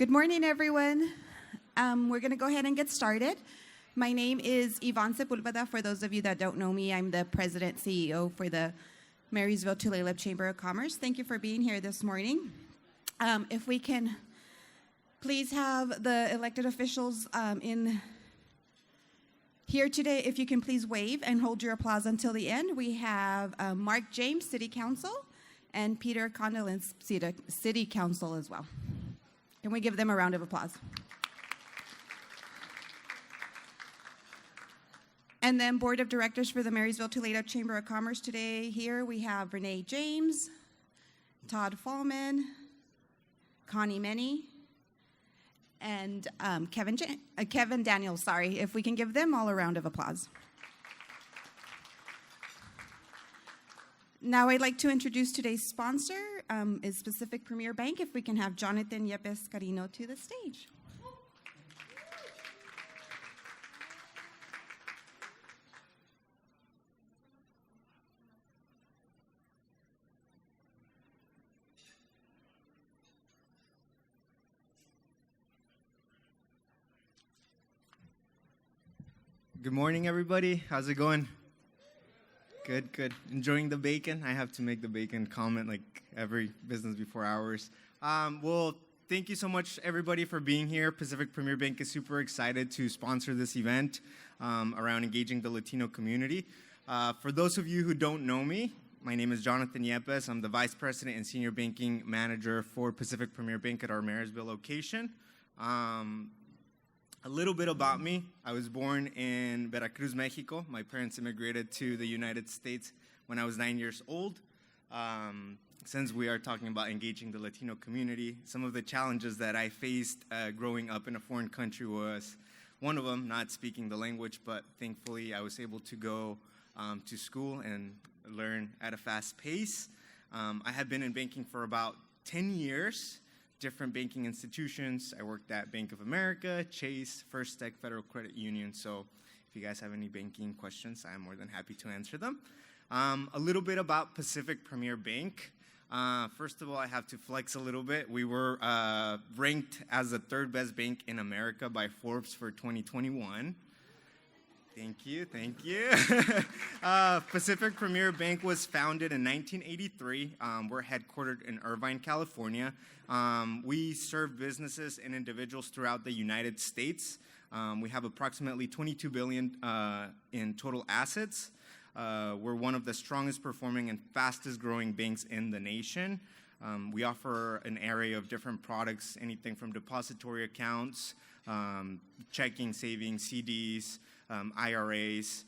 Good morning, everyone. We're going to go ahead and get started. My name is Yvonne Sepulveda. For those of you that don't know me, I'm the President CEO for the Marysville Tulalip Chamber of Commerce. Thank you for being here this morning. If we can please have the elected officials in here today, if you can please wave and hold your applause until the end. We have Mark James, City Council, and Peter Condolence, City Council as well. Can we give them a round of applause? And then Board of Directors for the Marysville Tulalip Chamber of Commerce today. Here we have Renee James, Todd Fallman, Connie Meny, and Kevin Daniels. Sorry, if we can give them all a round of applause. Now I'd like to introduce today's sponsor, is Pacific Premier Bank. If we can have Jonnathan, Yepez, Carino to the stage. Good morning, everybody. How's it going? Good, good. Enjoying the bacon? I have to make the bacon comment like every business before hours. Well, thank you so much, everybody, for being here. Pacific Premier Bank is super excited to sponsor this event around engaging the Latino community. For those of you who don't know me, my name is Jonnathan Yepez. I'm the Vice President and Senior Banking Manager for Pacific Premier Bank at our Marysville location. A little bit about me. I was born in Veracruz, Mexico. My parents immigrated to the United States when I was 9 years old. Since we are talking about engaging the Latino community, some of the challenges that I faced growing up in a foreign country was one of them, not speaking the language, but thankfully I was able to go to school and learn at a fast pace. I have been in banking for about 10 years. Different banking institutions. I worked at Bank of America, Chase, First Tech, Federal Credit Union. So if you guys have any banking questions, I'm more than happy to answer them. A little bit about Pacific Premier Bank. First of all, I have to flex a little bit. We were ranked as the third best bank in America by Forbes for 2021. Thank you, thank you. Pacific Premier Bank was founded in 1983. We're headquartered in Irvine, California. We serve businesses and individuals throughout the United States. We have approximately $22 billion in total assets. We're one of the strongest performing and fastest growing banks in the nation. We offer an array of different products, anything from depository accounts, checking, savings, CDs, IRAs,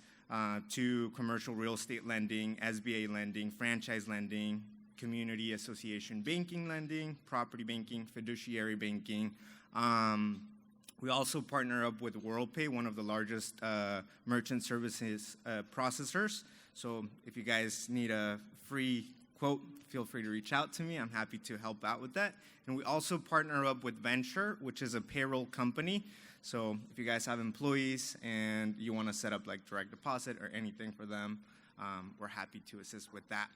to commercial real estate lending, SBA lending, franchise lending, community association banking lending, property banking, fiduciary banking. We also partner up with WorldPay, one of the largest merchant services processors. So if you guys need a free quote, feel free to reach out to me. I'm happy to help out with that. And we also partner up with Venture, which is a payroll company. So if you guys have employees and you want to set up like direct deposit or anything for them, we're happy to assist with that.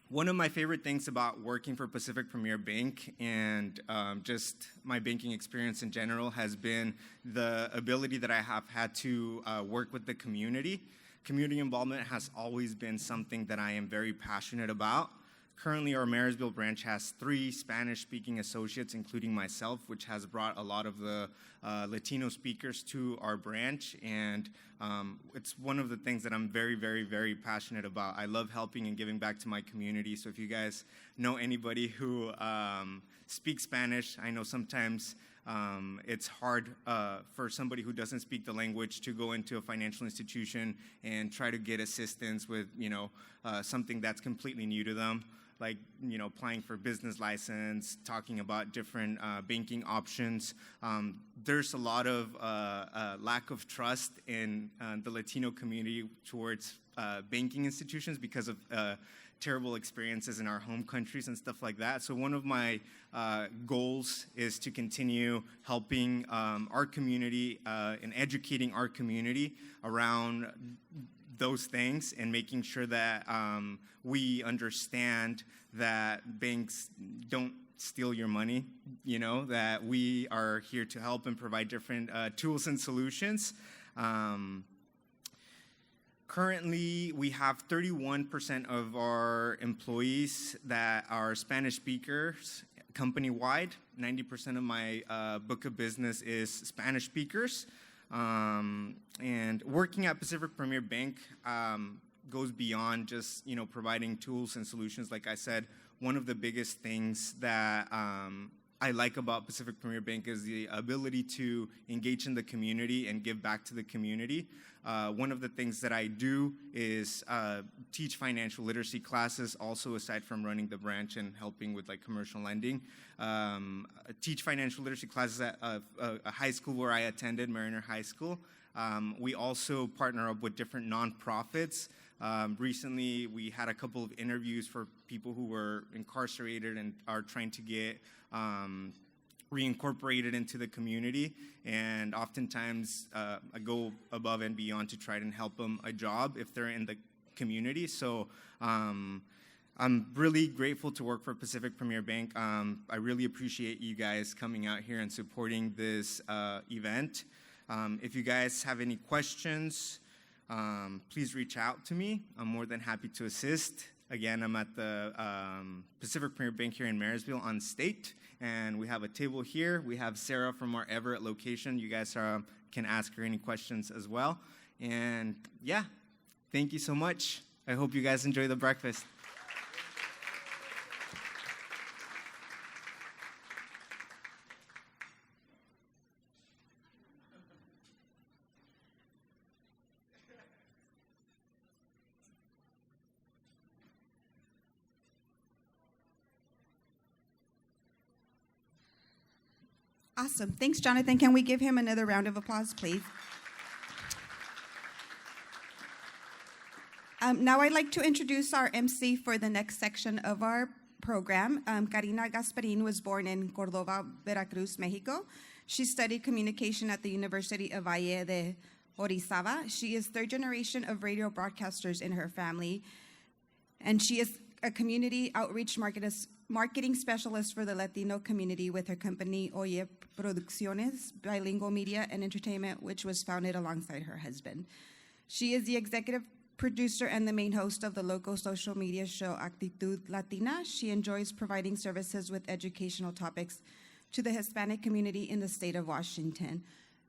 One of my favorite things about working for Pacific Premier Bank and just my banking experience in general has been the ability that I have had to work with the community. Community involvement has always been something that I am very passionate about. Currently, our Marysville branch has 3 Spanish-speaking associates, including myself, which has brought a lot of the Latino speakers to our branch, and it's one of the things that I'm very, very, very passionate about. I love helping and giving back to my community, so if you guys know anybody who speaks Spanish, I know sometimes it's hard for somebody who doesn't speak the language to go into a financial institution and try to get assistance with, something that's completely new to them, like, applying for business license, talking about different banking options. There's a lot of lack of trust in the Latino community towards banking institutions because of terrible experiences in our home countries and stuff like that. So one of my goals is to continue helping our community and educating our community around those things and making sure that we understand that banks don't steal your money, that we are here to help and provide different tools and solutions. Currently, we have 31% of our employees that are Spanish speakers company-wide. 90% of my book of business is Spanish speakers. And working at Pacific Premier Bank goes beyond just, providing tools and solutions. Like I said, one of the biggest things that I like about Pacific Premier Bank is the ability to engage in the community and give back to the community. One of the things that I do is teach financial literacy classes, also aside from running the branch and helping with commercial lending. Teach financial literacy classes at a high school where I attended, Mariner High School. We also partner up with different nonprofits. Recently, we had a couple of interviews for people who were incarcerated and are trying to get reincorporated into the community, and oftentimes I go above and beyond to try and help them a job if they're in the community. So I'm really grateful to work for Pacific Premier Bank. I really appreciate you guys coming out here and supporting this event. If you guys have any questions, please reach out to me. I'm more than happy to assist. Again, I'm at the Pacific Premier Bank here in Marysville on State, and we have a table here. We have Sarah from our Everett location. You guys can ask her any questions as well. And yeah, thank you so much. I hope you guys enjoy the breakfast. Awesome. Thanks, Jonathan. Can we give him another round of applause, please? Now I'd like to introduce our MC for the next section of our program. Carino Gasparin was born in Cordova, Veracruz, Mexico. She studied communication at the University of Valle de Orizaba. She is third generation of radio broadcasters in her family, and she is a community outreach marketing specialist for the Latino community with her company Oye Producciones, bilingual media and entertainment, which was founded alongside her husband. She is the executive producer and the main host of the local social media show Actitud Latina. She enjoys providing services with educational topics to the Hispanic community in the state of Washington.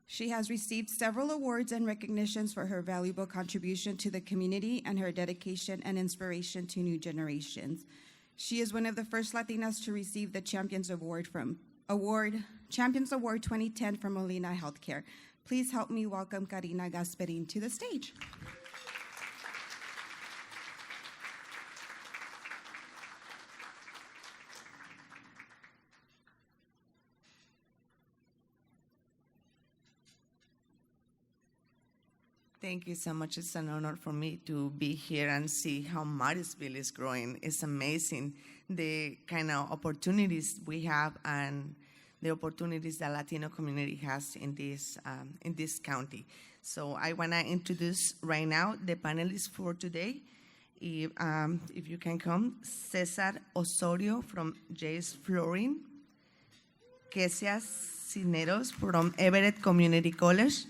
She has received several awards and recognitions for her valuable contribution to the community and her dedication and inspiration to new generations. She is one of the first Latinas to receive the Champions Award 2010 from Molina Healthcare. Please help me welcome Carino Gasparin to the stage. Thank you so much. It's an honor for me to be here and see how Marysville is growing. It's amazing the kind of opportunities we have and the opportunities the Latino community has in this county. So I want to introduce right now the panelists for today. If you can come, Cesar Osorio from Jay's Flooring, Kesia Cineros from Everett Community College,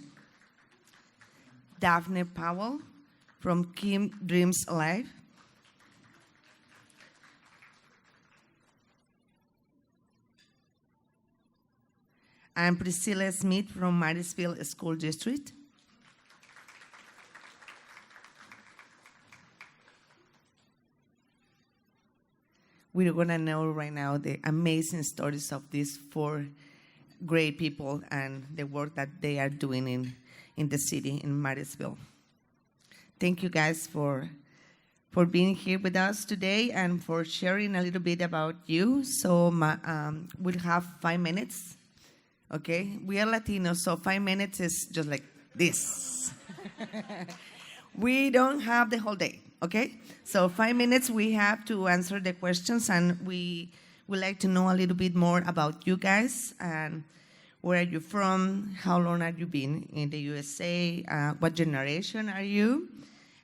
Daphne Powell from Kim Dreams Alive, and Priscilla Smith from Marysville School District. We're going to know right now the amazing stories of these four great people and the work that they are doing in the city, in Marysville. Thank you guys for being here with us today and for sharing a little bit about you. So we'll have 5 minutes, okay? We are Latinos, so 5 minutes is just like this. We don't have the whole day, okay? So 5 minutes we have to answer the questions, and we would like to know a little bit more about you guys and where are you from? How long have you been in the USA? What generation are you?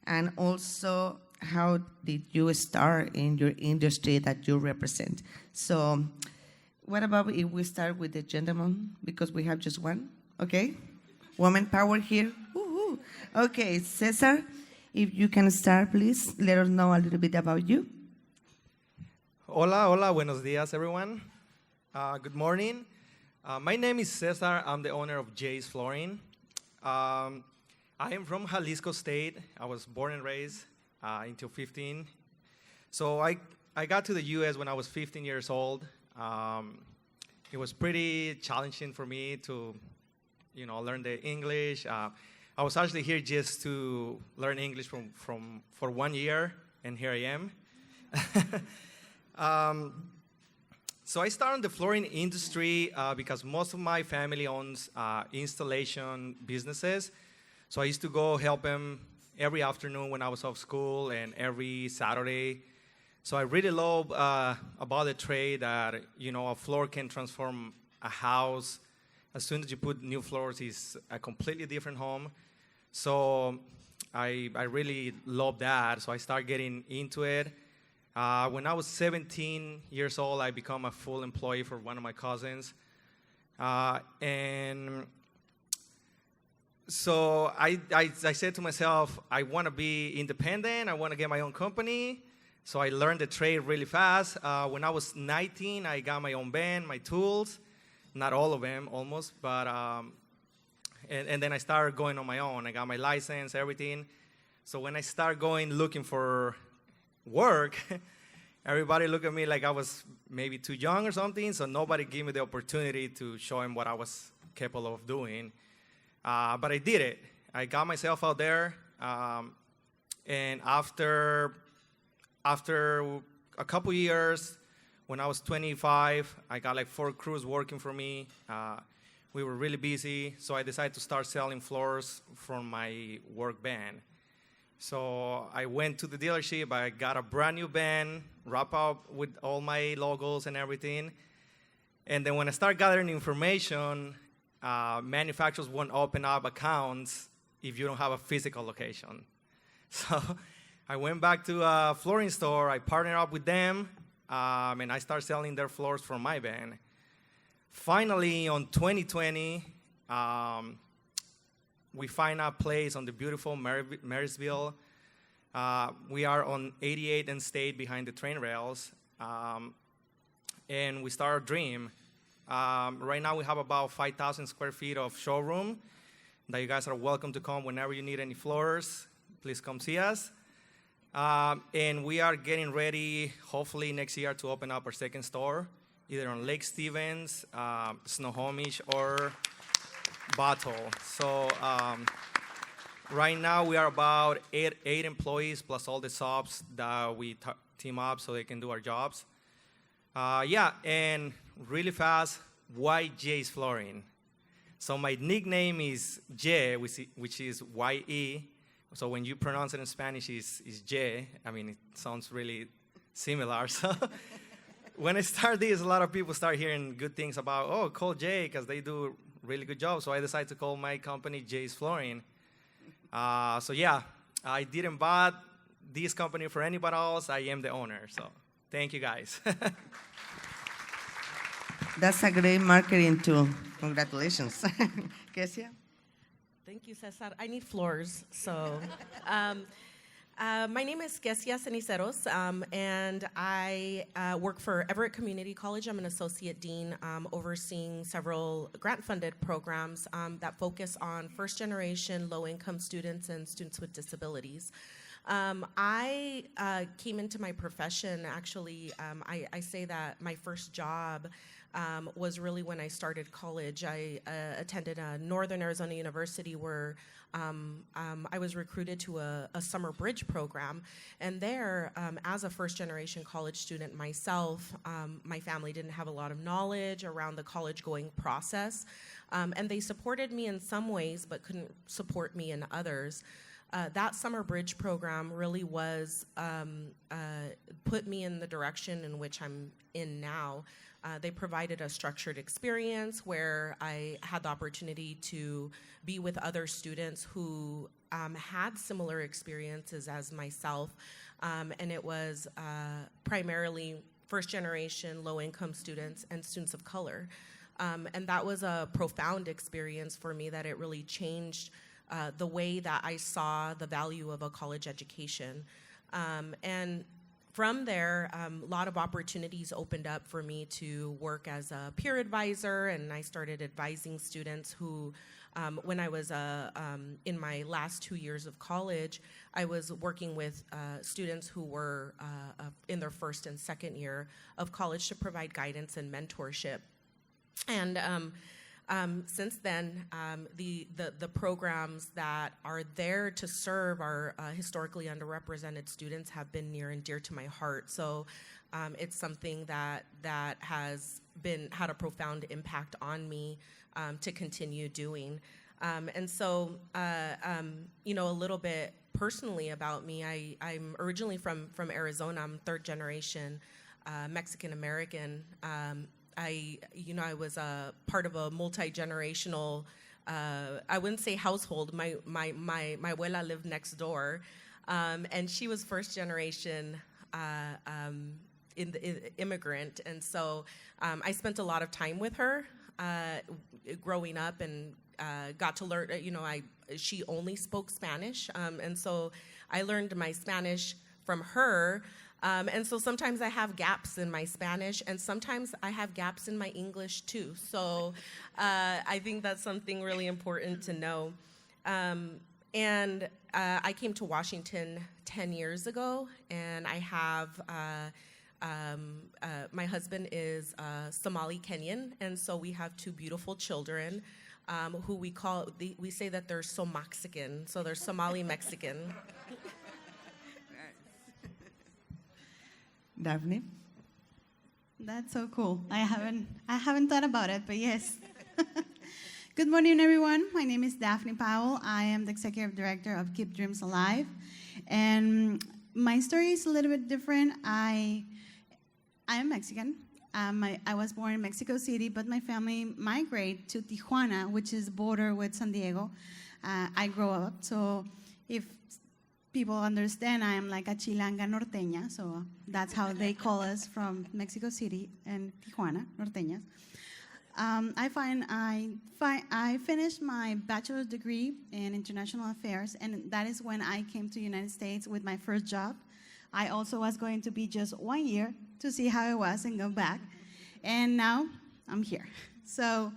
And also, how did you start in your industry that you represent? So What about if we start with the gentleman, because we have just one, okay? Woman power here. Woo-hoo. Okay, Cesar, if you can start, please. Let us know a little bit about you. Hola, hola, buenos días, everyone. Good morning. My name is Cesar. I'm the owner of Jay's Flooring. I am from Jalisco State. I was born and raised until 15. So I got to the U.S. when I was 15 years old. It was pretty challenging for me to, learn the English. I was actually here just to learn English for 1 year, and here I am. So I started in the flooring industry because most of my family owns installation businesses. So I used to go help them every afternoon when I was off school and every Saturday. So I really love about the trade that, a floor can transform a house. As soon as you put new floors, it's a completely different home. So I really love that. So I started getting into it. When I was 17 years old, I became a full employee for one of my cousins. And so I said to myself, I want to be independent. I want to get my own company. So I learned the trade really fast. When I was 19, I got my own van, my tools. Not all of them, almost. But and then I started going on my own. I got my license, everything. So when I started looking for work, everybody looked at me like I was maybe too young or something. So nobody gave me the opportunity to show them what I was capable of doing. But I did it. I got myself out there. And after a couple years, when I was 25, I got like 4 crews working for me. We were really busy, so I decided to start selling floors from my work van. So I went to the dealership, I got a brand new van, wrapped up with all my logos and everything. And then when I started gathering information, manufacturers won't open up accounts if you don't have a physical location. So I went back to a flooring store, I partnered up with them, and I started selling their floors from my van. Finally, on 2020, we find a place on the beautiful Marysville. We are on 88th and State behind the train rails, and we start our dream. Right now, we have about 5,000 square feet of showroom that you guys are welcome to come whenever you need any floors. Please come see us. And we are getting ready, hopefully next year, to open up our second store, either on Lake Stevens, Snohomish, or Bottle. So right now we are about eight employees plus all the subs that we team up so they can do our jobs. And really fast, why Jay's Flooring? So my nickname is J, which is Y-E. So when you pronounce it in Spanish, it's J. I mean, it sounds really similar. So when I start this, a lot of people start hearing good things about, call Jay, because they do a really good job. So I decided to call my company Jay's Flooring. I didn't buy this company for anybody else. I am the owner. So thank you, guys. That's a great marketing tool. Congratulations. Kesia? Thank you, Cesar. I need floors. So my name is Kesia Ceniceros, and I work for Everett Community College. I'm an associate dean overseeing several grant-funded programs that focus on first-generation low-income students and students with disabilities. I came into my profession, actually, I say that my first job was really when I started college. I attended Northern Arizona University where I was recruited to a summer bridge program. And there, as a first-generation college student myself, my family didn't have a lot of knowledge around the college-going process. And they supported me in some ways, but couldn't support me in others. That summer bridge program really was put me in the direction in which I'm in now. They provided a structured experience where I had the opportunity to be with other students who had similar experiences as myself, and it was primarily first-generation, low-income students, and students of color. And that was a profound experience for me, that it really changed the way that I saw the value of a college education. And from there, a lot of opportunities opened up for me to work as a peer advisor, and I started advising students who, when I was in my last 2 years of college, I was working with students who were in their first and second year of college to provide guidance and mentorship. And since then, the programs that are there to serve our historically underrepresented students have been near and dear to my heart. So it's something that has had a profound impact on me to continue doing. And so, a little bit personally about me, I'm originally from Arizona. I'm third generation Mexican American. I was a part of a multi-generational, I wouldn't say household. My abuela lived next door, and she was first generation immigrant, and so I spent a lot of time with her growing up, and got to learn. She only spoke Spanish, and so I learned my Spanish from her. And so sometimes I have gaps in my Spanish, and sometimes I have gaps in my English too. So I think that's something really important to know. And I came to Washington 10 years ago, and I have, my husband is Somali Kenyan, and so we have 2 beautiful children who we say that they're Somaxican, so they're Somali Mexican. Daphne? That's so cool. I haven't thought about it, but yes. Good morning, everyone. My name is Daphne Powell. I am the executive director of Keep Dreams Alive, and my story is a little bit different. I am Mexican. I was born in Mexico City, but my family migrated to Tijuana, which is border with San Diego. I grew up, so if people understand, I am like a chilanga norteña, so that's how they call us from Mexico City and Tijuana, norteñas. I finished my bachelor's degree in international affairs, and that is when I came to the United States with my first job. I also was going to be just 1 year to see how it was and go back, and now I'm here. So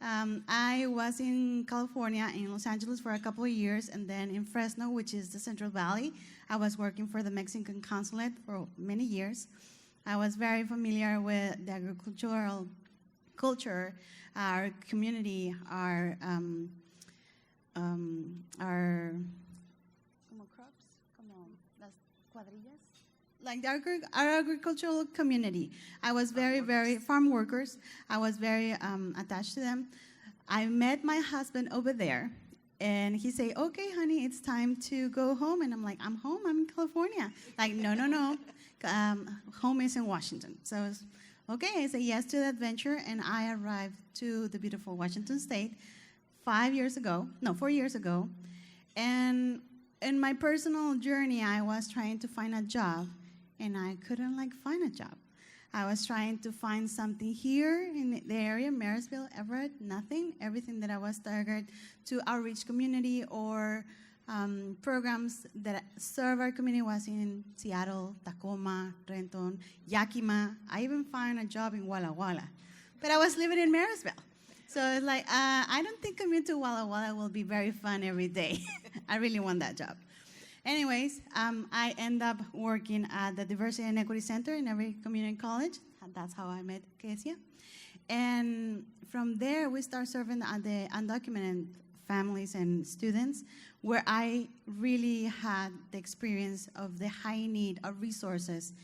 I was in California, in Los Angeles for a couple of years, and then in Fresno, which is the Central Valley. I was working for the Mexican consulate for many years. I was very familiar with the agricultural culture, our community, our crops, las cuadrillas, like our agricultural community. I was very farm workers. I was very attached to them. I met my husband over there, and he said, "Okay, honey, it's time to go home." And I'm like, "I'm home. I'm in California." Like, no. Home is in Washington. So I was, okay, I said yes to the adventure, and I arrived to the beautiful Washington State 4 years ago. And in my personal journey, I was trying to find a job, and I couldn't find a job. I was trying to find something here in the area, Marysville, Everett, nothing. Everything that I was targeted to outreach community or programs that serve our community was in Seattle, Tacoma, Renton, Yakima. I even found a job in Walla Walla, but I was living in Marysville. So it's like, I don't think commute to Walla Walla will be very fun every day. I really want that job. Anyways, I end up working at the Diversity and Equity Center in every community college. That's how I met Kesia. And from there, we start serving the undocumented families and students, where I really had the experience of the high need of resources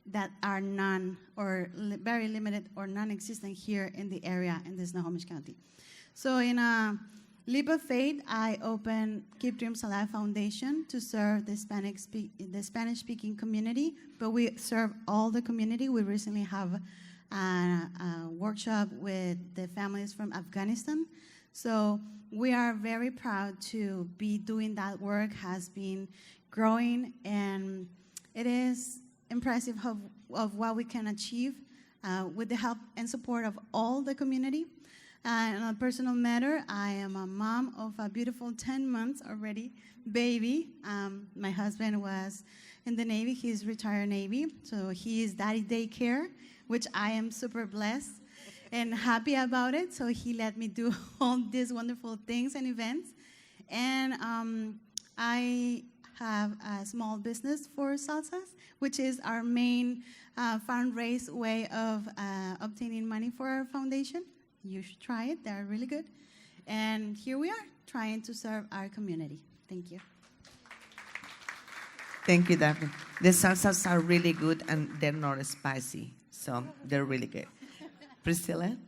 that are very limited or non-existent here in the area in this Snohomish County. So in a leap of faith, I opened Keep Dreams Alive Foundation to serve the Spanish-speaking community, but we serve all the community. We recently have a workshop with the families from Afghanistan. So we are very proud to be doing that work, has been growing, and it is impressive of what we can achieve with the help and support of all the community. On a personal matter, I am a mom of a beautiful 10 months already baby. My husband was in the Navy. He's retired Navy, so he is daddy daycare, which I am super blessed and happy about it. So he let me do all these wonderful things and events. And I have a small business for salsas, which is our main fundraise way of obtaining money for our foundation. You should try it. They're really good. And here we are, trying to serve our community. Thank you. Thank you, Daphne. The salsas are really good, and they're not spicy, so they're really good. Priscilla?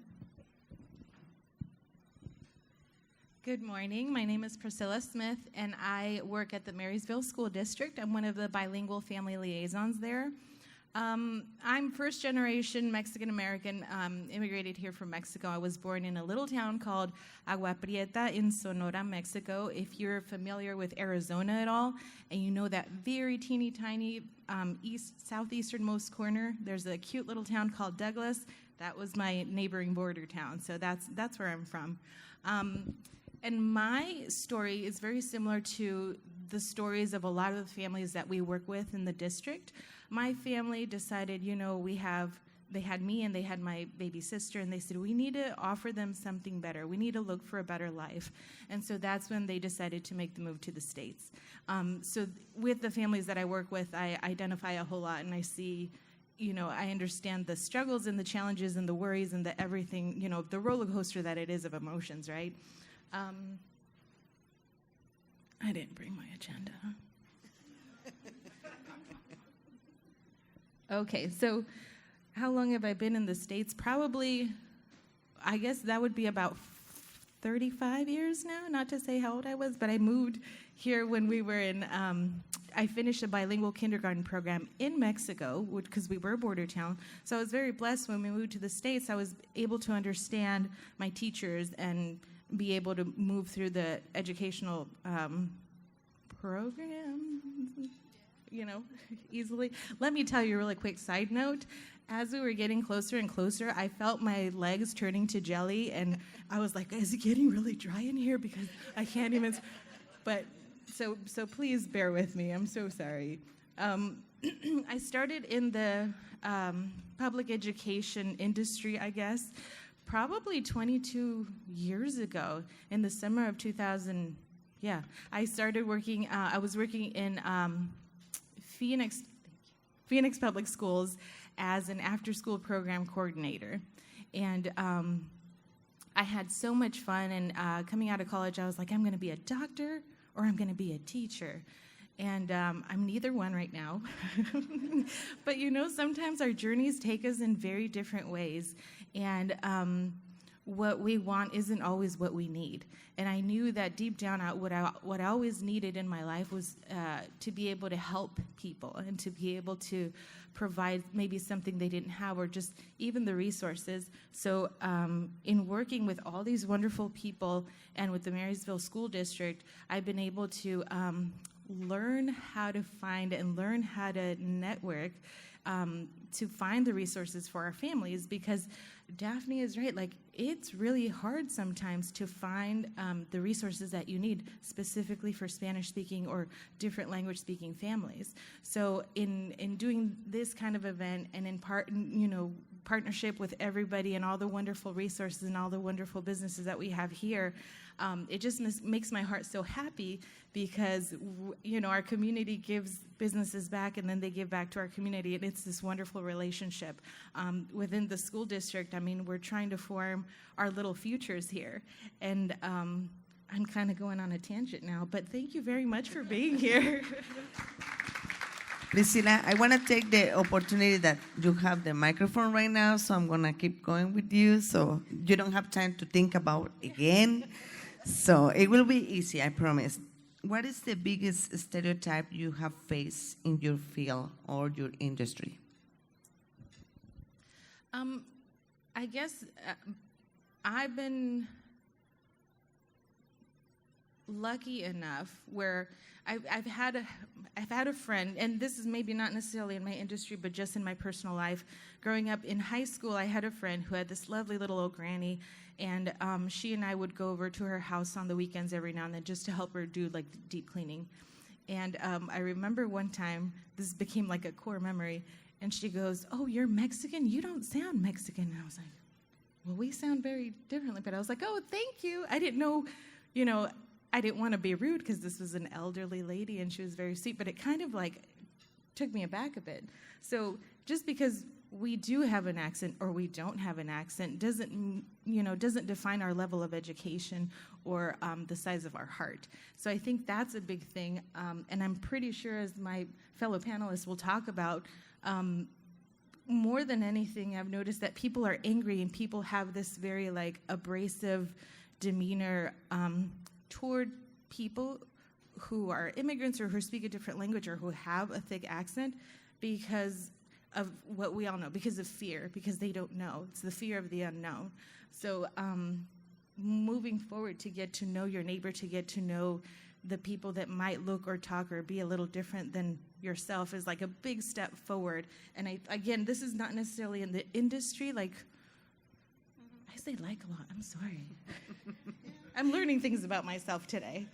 Good morning. My name is Priscilla Smith, and I work at the Marysville School District. I'm one of the bilingual family liaisons there. I'm first generation Mexican American, immigrated here from Mexico. I was born in a little town called Agua Prieta in Sonora, Mexico. If you're familiar with Arizona at all, and you know that very teeny tiny southeasternmost corner, there's a cute little town called Douglas. That was my neighboring border town, so that's where I'm from. And my story is very similar to the stories of a lot of the families that we work with in the district. My family decided, they had me and they had my baby sister, and they said, we need to offer them something better. We need to look for a better life. And so that's when they decided to make the move to the States. So with the families that I work with, I identify a whole lot, and I see, I understand the struggles and the challenges and the worries and the everything, the roller coaster that it is of emotions, right? I didn't bring my agenda. Okay, so how long have I been in the States? Probably, I guess that would be about 35 years now, not to say how old I was, but I moved here when we were in, I finished a bilingual kindergarten program in Mexico, because we were a border town. So I was very blessed when we moved to the States. I was able to understand my teachers and be able to move through the educational program, easily. Let me tell you a really quick side note. As we were getting closer and closer, I felt my legs turning to jelly, and I was like, is it getting really dry in here? Because I can't even, but so please bear with me. I'm so sorry. I started in the public education industry, I guess, probably 22 years ago in the summer of 2000. Yeah, I started working, I was working in Phoenix Public Schools as an after-school program coordinator. And I had so much fun, and coming out of college, I was like, I'm going to be a doctor or I'm going to be a teacher. And I'm neither one right now. But sometimes our journeys take us in very different ways. And what we want isn't always what we need. And I knew that deep down, what I always needed in my life was to be able to help people and to be able to provide maybe something they didn't have, or just even the resources. So in working with all these wonderful people and with the Marysville School District, I've been able to learn how to find and learn how to network to find the resources for our families, because Daphne is right. Like, it's really hard sometimes to find the resources that you need specifically for Spanish-speaking or different language-speaking families. So in doing this kind of event, and in partnership with everybody and all the wonderful resources and all the wonderful businesses that we have here, it just makes my heart so happy, because our community gives businesses back, and then they give back to our community, and it's this wonderful relationship. Within the school district, we're trying to form our little futures here, and I'm kind of going on a tangent now, but thank you very much for being here. Priscilla, I want to take the opportunity that you have the microphone right now, so I'm going to keep going with you, so you don't have time to think about it again. So it will be easy, I promise. What is the biggest stereotype you have faced in your field or your industry? I guess I've been lucky enough where I've had I've had a friend, and this is maybe not necessarily in my industry, but just in my personal life. Growing up in high school, I had a friend who had this lovely little old granny, and she and I would go over to her house on the weekends every now and then just to help her do like deep cleaning. And I remember one time, this became like a core memory, and she goes, "Oh, you're Mexican? You don't sound Mexican." And I was like, "Well, we sound very differently." But I was like, "Oh, thank you." I didn't know, I didn't want to be rude because this was an elderly lady and she was very sweet, but it kind of like took me aback a bit. So just because we do have an accent or we don't have an accent doesn't define our level of education or the size of our heart. So I think that's a big thing, and I'm pretty sure, as my fellow panelists will talk about, more than anything, I've noticed that people are angry and people have this very like abrasive demeanor toward people who are immigrants or who speak a different language or who have a thick accent because of what we all know, because of fear, because they don't know. It's the fear of the unknown. So moving forward to get to know your neighbor, to get to know the people that might look or talk or be a little different than yourself is like a big step forward. And again, this is not necessarily in the industry. Like, I say like a lot. I'm sorry. I'm learning things about myself today.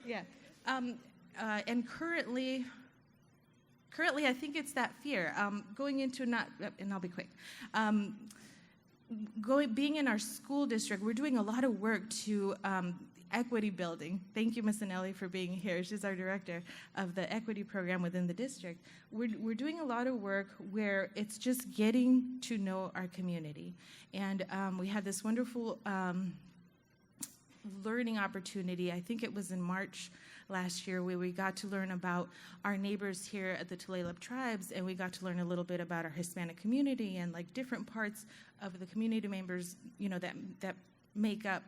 Yeah. And currently, I think it's that fear. Going into and I'll be quick. Being in our school district, we're doing a lot of work to equity building. Thank you, Ms. Anelli, for being here. She's our director of the equity program within the district. We're doing a lot of work where it's just getting to know our community. And we had this wonderful learning opportunity. I think it was in March last year where we got to learn about our neighbors here at the Tulalip tribes, and we got to learn a little bit about our Hispanic community and like different parts of the community members, that make up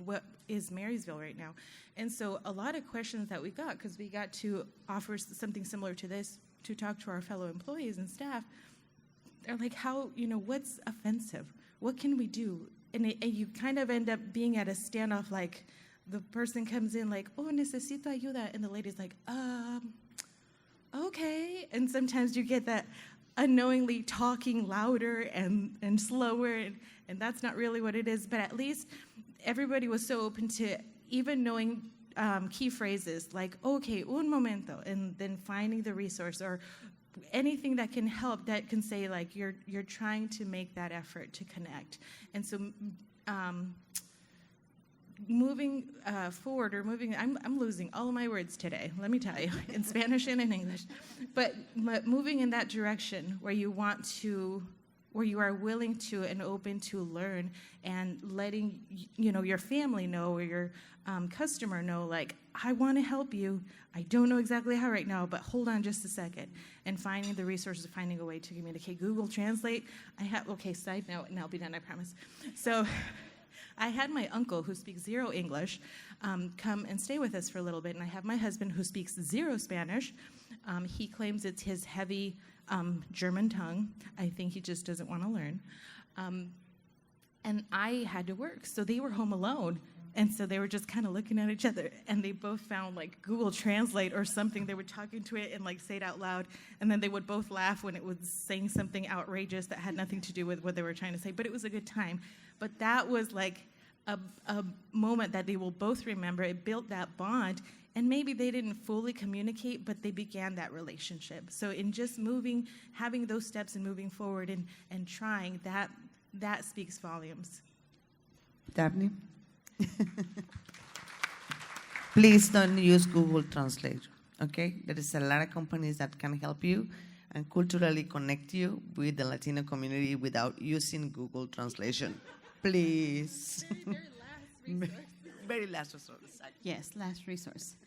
what is Marysville right now. And so a lot of questions that we got, because we got to offer something similar to this to talk to our fellow employees and staff, they're like, how, what's offensive? What can we do? And you kind of end up being at a standoff, like the person comes in like, "Oh, necesito ayuda," and the lady's like, okay. And sometimes you get that unknowingly talking louder and slower, and that's not really what it is. But at least everybody was so open to even knowing key phrases like, "Okay, un momento," and then finding the resource or anything that can help, that can say like you're trying to make that effort to connect. And so moving forward, or moving, I'm losing all of my words today, let me tell you, in Spanish and in English. But moving in that direction where you are willing to and open to learn, and letting your family know, or your customer know, like, I want to help you. I don't know exactly how right now, but hold on just a second. And finding the resources, finding a way to communicate. Google Translate. Side note, and I'll be done, I promise. So I had my uncle, who speaks zero English, come and stay with us for a little bit. And I have my husband, who speaks zero Spanish. He claims it's his heavy German tongue. I think he just doesn't want to learn. And I had to work, so they were home alone. And so they were just kind of looking at each other, and they both found like Google Translate or something. They were talking to it and like say it out loud, and then they would both laugh when it was saying something outrageous that had nothing to do with what they were trying to say. But it was a good time. But that was like a moment that they will both remember. It built that bond, and maybe they didn't fully communicate, but they began that relationship. So in just moving, having those steps and moving forward and trying, that speaks volumes. Daphne? Please don't use Google Translate, okay? There is a lot of companies that can help you and culturally connect you with the Latino community without using Google Translation. Please. Very last resource. Yes, last resource.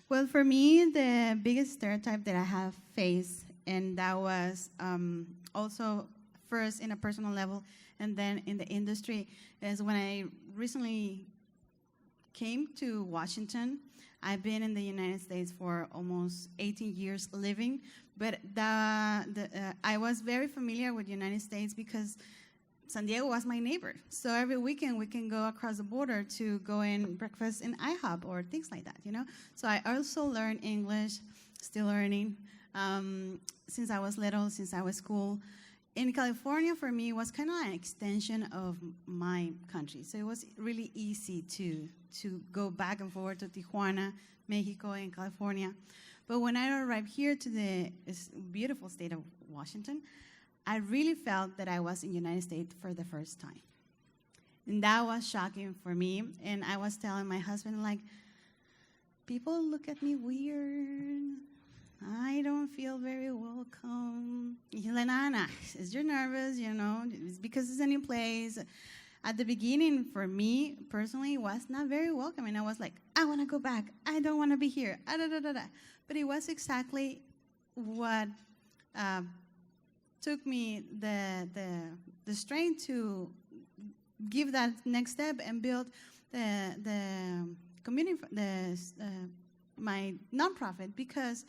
Well, for me, the biggest stereotype that I have faced, and that was also first in a personal level and then in the industry, is when I recently came to Washington. I've been in the United States for almost 18 years living, but I was very familiar with the United States because San Diego was my neighbor. So every weekend we can go across the border to go and breakfast in IHOP or things like that, you know? So I also learned English, still learning, since I was little, since I was school. In California, for me, was kind of an extension of my country. So it was really easy to go back and forth to Tijuana, Mexico, and California. But when I arrived here to the beautiful state of Washington, I really felt that I was in the United States for the first time. And that was shocking for me. And I was telling my husband, like, people look at me weird. I don't feel very welcome. He's like, nah, you're nervous, you know, it's because it's a new place. At the beginning, for me, personally, it was not very welcoming. I was like, I want to go back. I don't want to be here. But it was exactly what took me the strength to give that next step and build the community, my nonprofit, because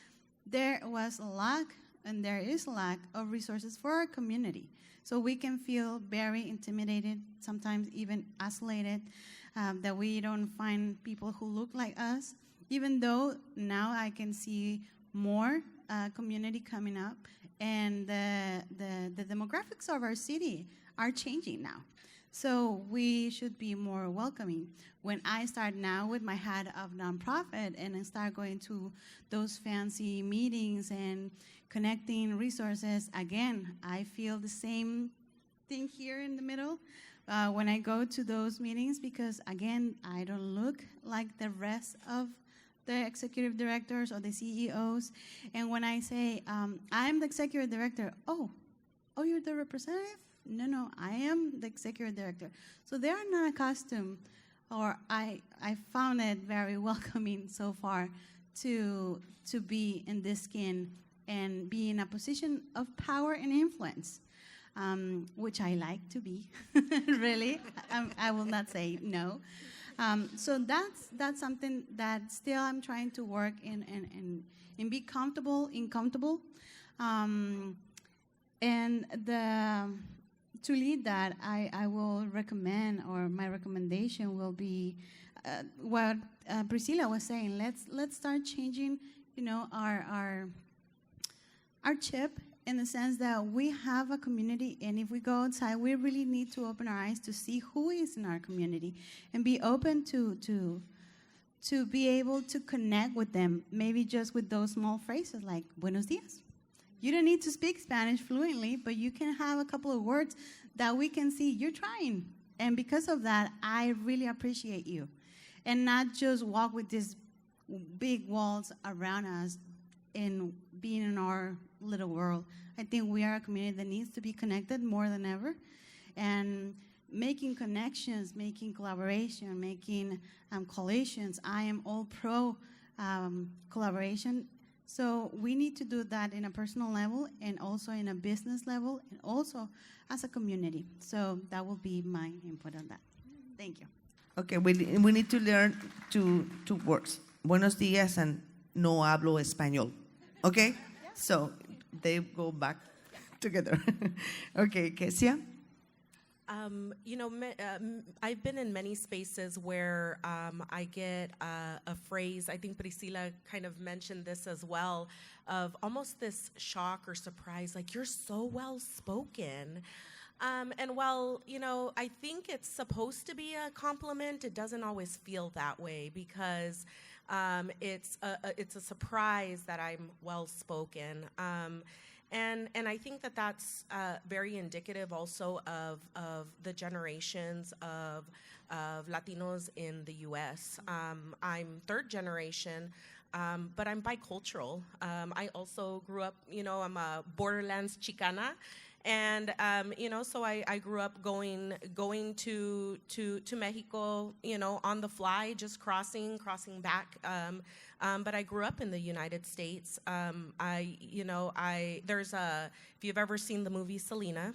there was a lack, and there is a lack of resources for our community. So we can feel very intimidated, sometimes even isolated, that we don't find people who look like us, even though now I can see more community coming up, and the demographics of our city are changing now. So we should be more welcoming. When I start now with my hat of nonprofit and I start going to those fancy meetings and connecting resources, again, I feel the same thing here in the middle when I go to those meetings, because again, I don't look like the rest of the executive directors or the CEOs. And when I say, I'm the executive director, oh, you're the representative? No, I am the executive director. So they are not accustomed, or I found it very welcoming so far to be in this skin and be in a position of power and influence, which I like to be, really. I will not say no. So that's something that still I'm trying to work in and be comfortable. And to lead that, I will recommend, or my recommendation will be what Priscilla was saying. Let's start changing, our chip, in the sense that we have a community, and if we go outside, we really need to open our eyes to see who is in our community and be open to be able to connect with them, maybe just with those small phrases like buenos dias. You don't need to speak Spanish fluently, but you can have a couple of words that we can see you're trying. And because of that, I really appreciate you. And not just walk with these big walls around us and being in our little world. I think we are a community that needs to be connected more than ever. And making connections, making collaboration, making collations. I am all pro collaboration. So we need to do that in a personal level, and also in a business level, and also as a community. So that will be my input on that. Thank you. Okay, we need to learn two words. Buenos dias and no hablo español. Okay? Yeah. So they go back together. Okay, Kesia? I've been in many spaces where I get a phrase, I think Priscilla kind of mentioned this as well, of almost this shock or surprise, like, you're so well-spoken. And while, I think it's supposed to be a compliment, it doesn't always feel that way, because it's a surprise that I'm well-spoken. And I think that that's very indicative also of the generations of Latinos in the U.S. I'm third generation, but I'm bicultural. I also grew up, I'm a borderlands Chicana. And so I grew up going to Mexico, on the fly, just crossing back. But I grew up in the United States. There's if you've ever seen the movie Selena,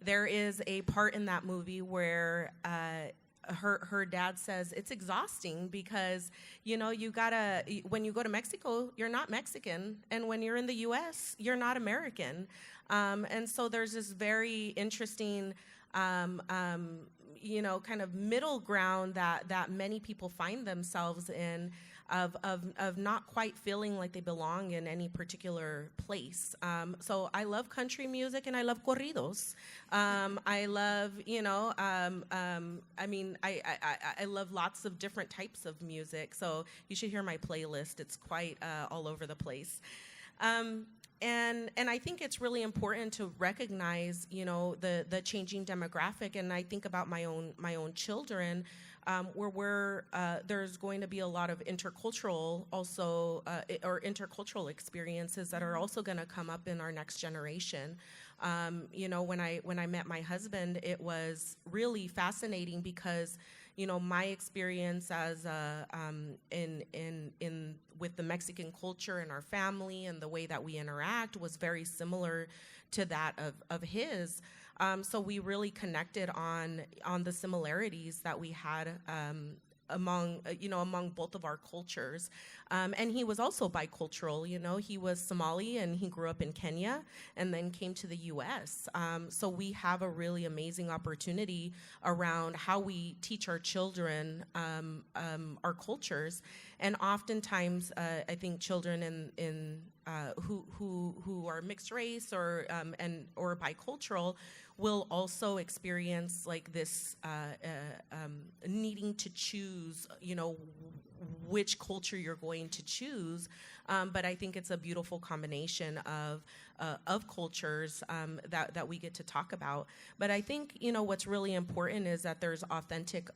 there is a part in that movie where her dad says it's exhausting because, when you go to Mexico, you're not Mexican. And when you're in the U.S., you're not American. And so there's this very interesting, kind of middle ground that many people find themselves in, of not quite feeling like they belong in any particular place. So I love country music and I love corridos. I love, I love lots of different types of music. So you should hear my playlist. It's quite all over the place. And I think it's really important to recognize, the changing demographic. And I think about my own children, where there's going to be a lot of intercultural experiences that are also going to come up in our next generation. When I met my husband, it was really fascinating because, my experience as with the Mexican culture and our family and the way that we interact was very similar to that of his. So we really connected on the similarities that we had among both of our cultures. And he was also bicultural. He was Somali and he grew up in Kenya and then came to the U.S. So we have a really amazing opportunity around how we teach our children our cultures. And oftentimes, I think children who are mixed race or bicultural will also experience like this needing to choose, which culture you're going to choose. But I think it's a beautiful combination of cultures that we get to talk about. But I think what's really important is that there's authentic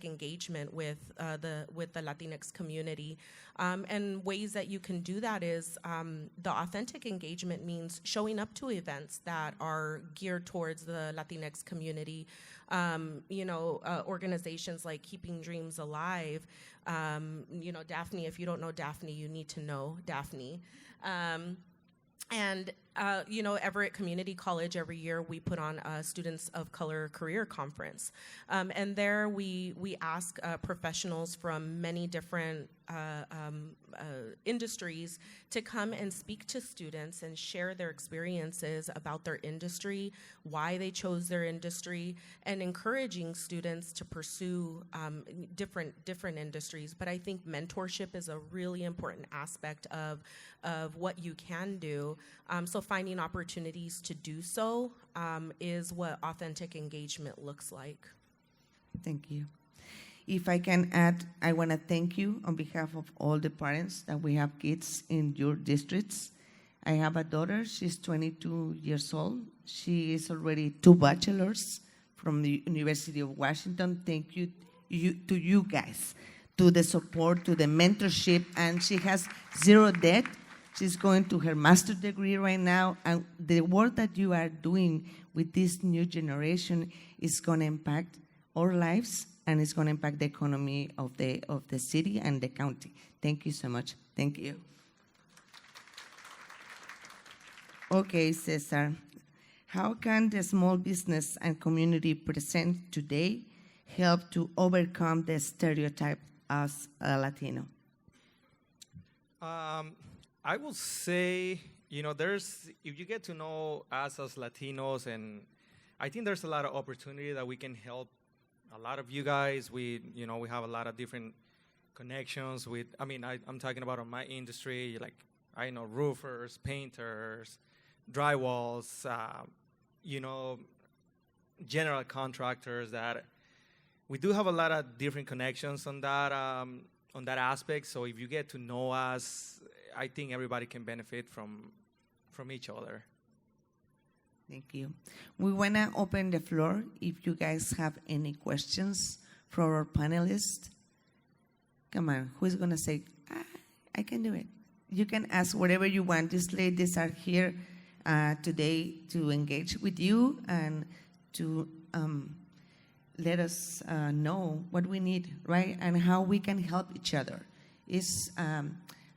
engagement with the Latinx community, and ways that you can do that is the authentic engagement means showing up to events that are geared towards the Latinx community. Organizations like Keeping Dreams Alive. Daphne, if you don't know Daphne, you need to know Daphne. And Everett Community College, every year we put on a Students of Color Career Conference. And there we ask professionals from many different industries to come and speak to students and share their experiences about their industry, why they chose their industry, and encouraging students to pursue different industries. But I think mentorship is a really important aspect of what you can do. So finding opportunities to do so is what authentic engagement looks like. Thank you. If I can add, I want to thank you on behalf of all the parents that we have kids in your districts. I have a daughter, she's 22 years old. She is already 2 bachelors from the University of Washington. Thank you to you guys, to the support, to the mentorship, and she has 0 debt. She's going to her master's degree right now, and the work that you are doing with this new generation is going to impact our lives, and it's going to impact the economy of the city and the county. Thank you so much. Thank you. Okay, Cesar, how can the small business and community present today help to overcome the stereotype as a Latino? I will say, if you get to know us as Latinos, and I think there's a lot of opportunity that we can help a lot of you guys. We have a lot of different connections with, I'm talking about on my industry, like, I know roofers, painters, drywalls, general contractors, that we do have a lot of different connections on that aspect. So if you get to know us, I think everybody can benefit from each other. Thank you. We want to open the floor if you guys have any questions for our panelists. Come on, who's going to say, I can do it? You can ask whatever you want. These ladies are here today to engage with you and to let us know what we need, right? And how we can help each other.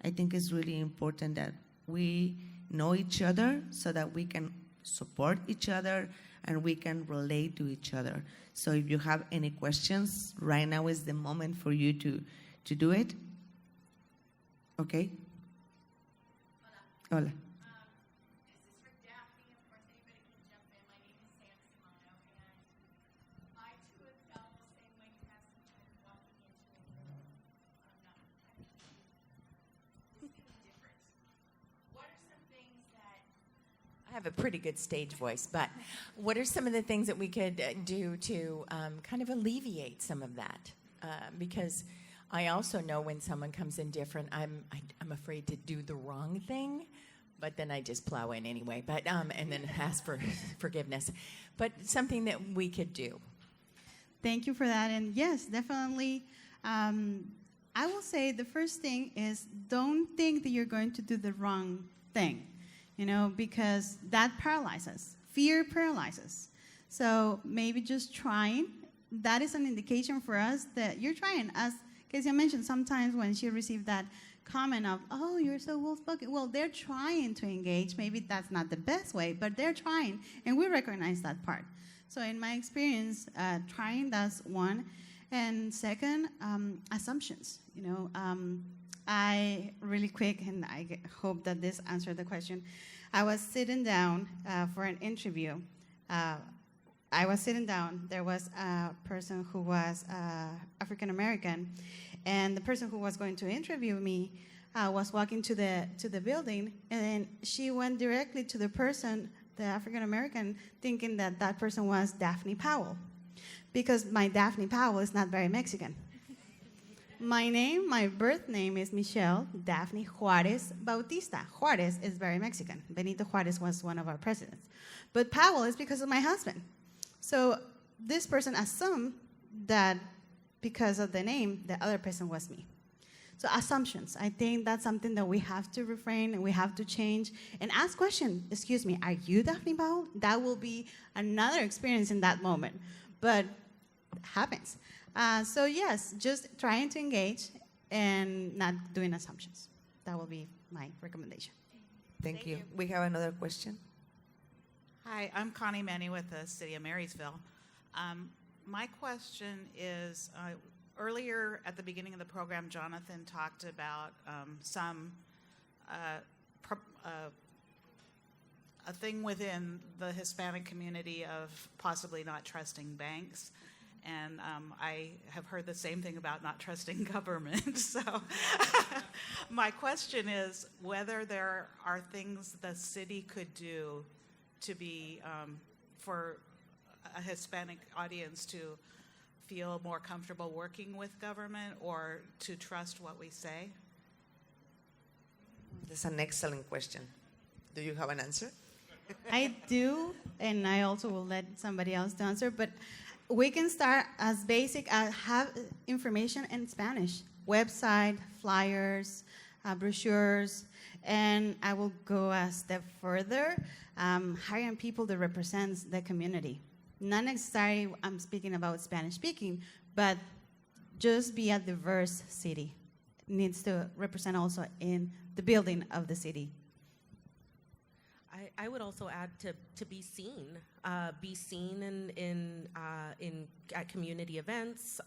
I think it's really important that we know each other so that we can support each other and we can relate to each other. So if you have any questions, right now is the moment for you to do it. Okay? Hola. I have a pretty good stage voice, but what are some of the things that we could do to kind of alleviate some of that? Because I also know when someone comes in different, I'm afraid to do the wrong thing, but then I just plow in anyway. But and then ask for forgiveness. But something that we could do. Thank you for that. And yes, definitely. I will say the first thing is don't think that you're going to do the wrong thing, because that paralyzes. Fear paralyzes. So maybe just trying, that is an indication for us that you're trying. As Kezia mentioned, sometimes when she received that comment of, oh, you're so well-spoken, well, they're trying to engage. Maybe that's not the best way, but they're trying, and we recognize that part. So in my experience, trying, that's one. And second, assumptions. I really quick, and I hope that this answered the question. I was sitting down for an interview. I was sitting down. There was a person who was African American, and the person who was going to interview me was walking to the building, and she went directly to the person, the African American, thinking that that person was Daphne Powell, because my Daphne Powell is not very Mexican. My birth name is Michelle Daphne Juarez Bautista. Juarez is very Mexican. Benito Juarez was one of our presidents. But Powell is because of my husband. So this person assumed that because of the name, the other person was me. So assumptions, I think that's something that we have to refrain and we have to change and ask questions. Excuse me, are you Daphne Powell? That will be another experience in that moment. But it happens. So yes, just trying to engage and not doing assumptions. That will be my recommendation. Thank you. We have another question. Hi, I'm Connie Manny with the City of Marysville. My question is, earlier at the beginning of the program, Jonnathan talked about a thing within the Hispanic community of possibly not trusting banks. And I have heard the same thing about not trusting government. So my question is whether there are things the city could do to be, for a Hispanic audience to feel more comfortable working with government or to trust what we say? That's an excellent question. Do you have an answer? I do, and I also will let somebody else to answer, but we can start as basic as have information in Spanish, website, flyers, brochures, and I will go a step further, hiring people that represents the community. Not necessarily I'm speaking about Spanish speaking, but just be a diverse city. It needs to represent also in the building of the city. I would also add to be seen at community events.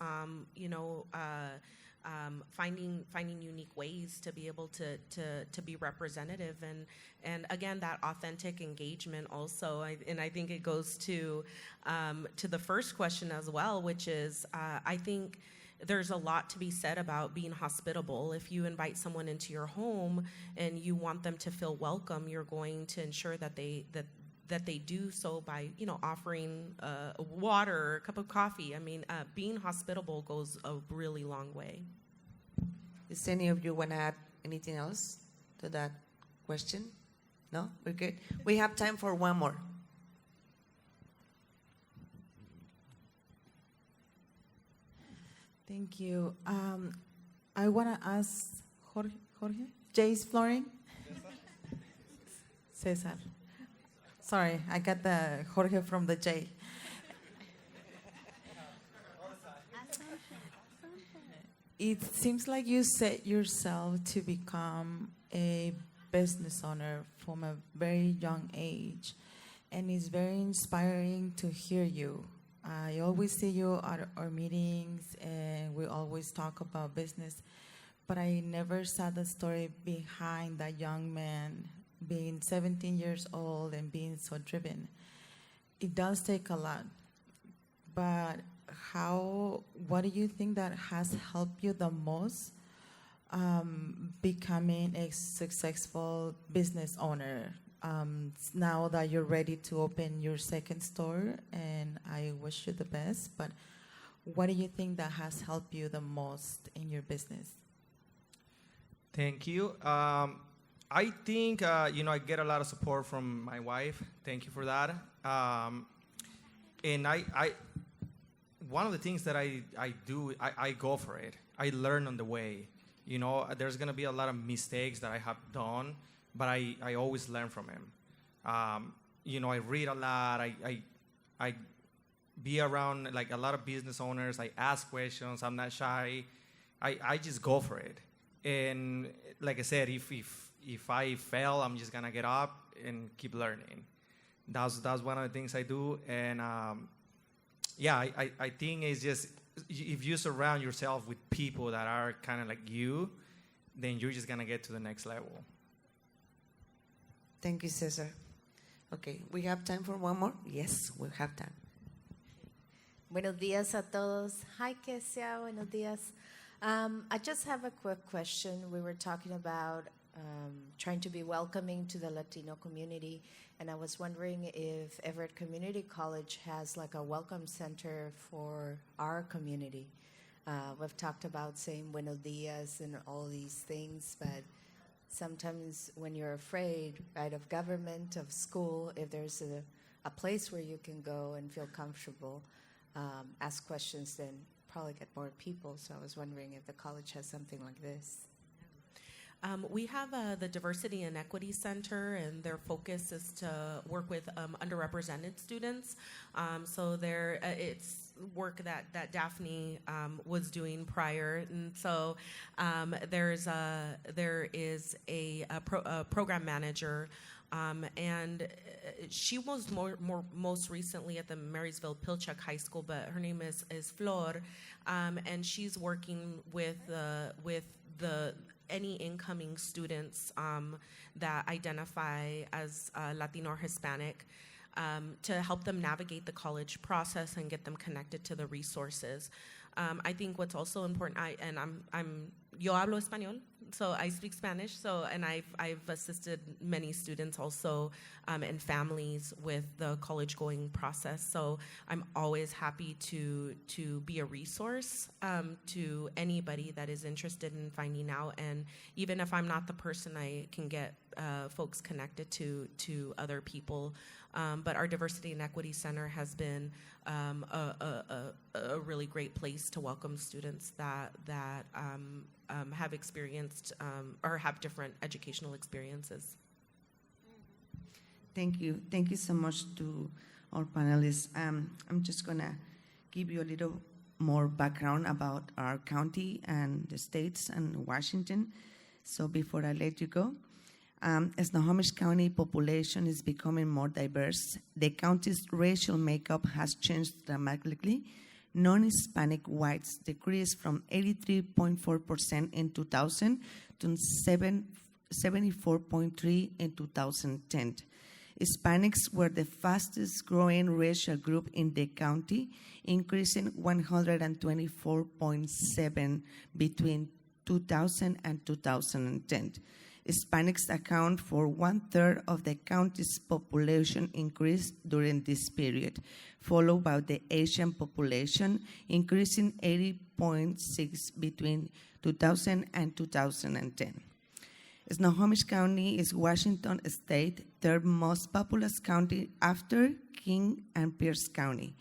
Finding unique ways to be able to be representative and again that authentic engagement also. I think it goes to the first question as well, which is I think there's a lot to be said about being hospitable. If you invite someone into your home and you want them to feel welcome, you're going to ensure that they do so by offering water or a cup of coffee. I mean, being hospitable goes a really long way. Does any of you want to add anything else to that question? No? We're good? We have time for one more. Thank you. I want to ask Jorge? Jay's flooring? Cesar. Sorry, I got the Jorge from the J. It seems like you set yourself to become a business owner from a very young age. and it's very inspiring to hear you. I always see you at our meetings, and we always talk about business, but I never saw the story behind that young man being 17 years old and being so driven. It does take a lot, but what do you think that has helped you the most becoming a successful business owner? Now that you're ready to open your second store, and I wish you the best, but what do you think that has helped you the most in your business? Thank you. I think, I get a lot of support from my wife. Thank you for that. And one of the things that I do, I go for it. I learn on the way. There's going to be a lot of mistakes that I have done, but I always learn from him. I read a lot. I be around like a lot of business owners. I ask questions. I'm not shy. I just go for it. And like I said, if I fail, I'm just gonna get up and keep learning. That's one of the things I do. And I think it's just if you surround yourself with people that are kind of like you, then you're just gonna get to the next level. Thank you, Cesar. Okay, we have time for one more? Yes, we have time. Buenos días a todos. Hi, Kesia. Buenos días. I just have a quick question. We were talking about trying to be welcoming to the Latino community, and I was wondering if Everett Community College has like a welcome center for our community. We've talked about saying buenos días and all these things, but sometimes when you're afraid, right, of government, of school, if there's a place where you can go and feel comfortable, ask questions, then probably get more people. So I was wondering if the college has something like this. We have the Diversity and Equity Center, and their focus is to work with underrepresented students. So it's work that Daphne was doing prior, and so there is a program manager. And she was most recently at the Marysville Pilchuck High School, but her name is Flor, and she's working with any incoming students that identify as Latino or Hispanic, to help them navigate the college process and get them connected to the resources. I think what's also important, yo hablo español, so I speak Spanish. And I've assisted many students also and families with the college-going process. So I'm always happy to be a resource to anybody that is interested in finding out. And even if I'm not the person, I can get folks connected to other people. But our Diversity and Equity Center has been a really great place to welcome students that have experienced or have different educational experiences. Thank you. Thank you so much to our panelists. I'm just going to give you a little more background about our county and the states and Washington. So before I let you go, as Snohomish County population is becoming more diverse, the county's racial makeup has changed dramatically. Non-Hispanic whites decreased from 83.4% in 2000 to 74.3% in 2010. Hispanics were the fastest growing racial group in the county, increasing 124.7% between 2000 and 2010. Hispanics account for 1/3 of the county's population increase during this period, followed by the Asian population, increasing 80.6% between 2000 and 2010. Snohomish County is Washington State's third most populous county after King and Pierce County.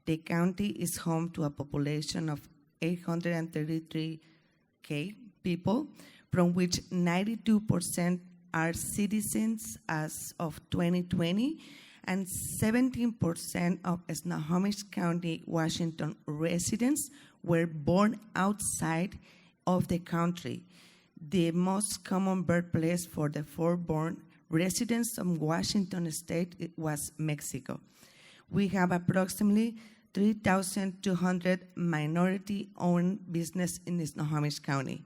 The county is home to a population of 833,000 people, from which 92% are citizens as of 2020, and 17% of Snohomish County, Washington residents were born outside of the country. The most common birthplace for the foreign-born residents of Washington State was Mexico. We have approximately 3,200 minority-owned business in Snohomish County.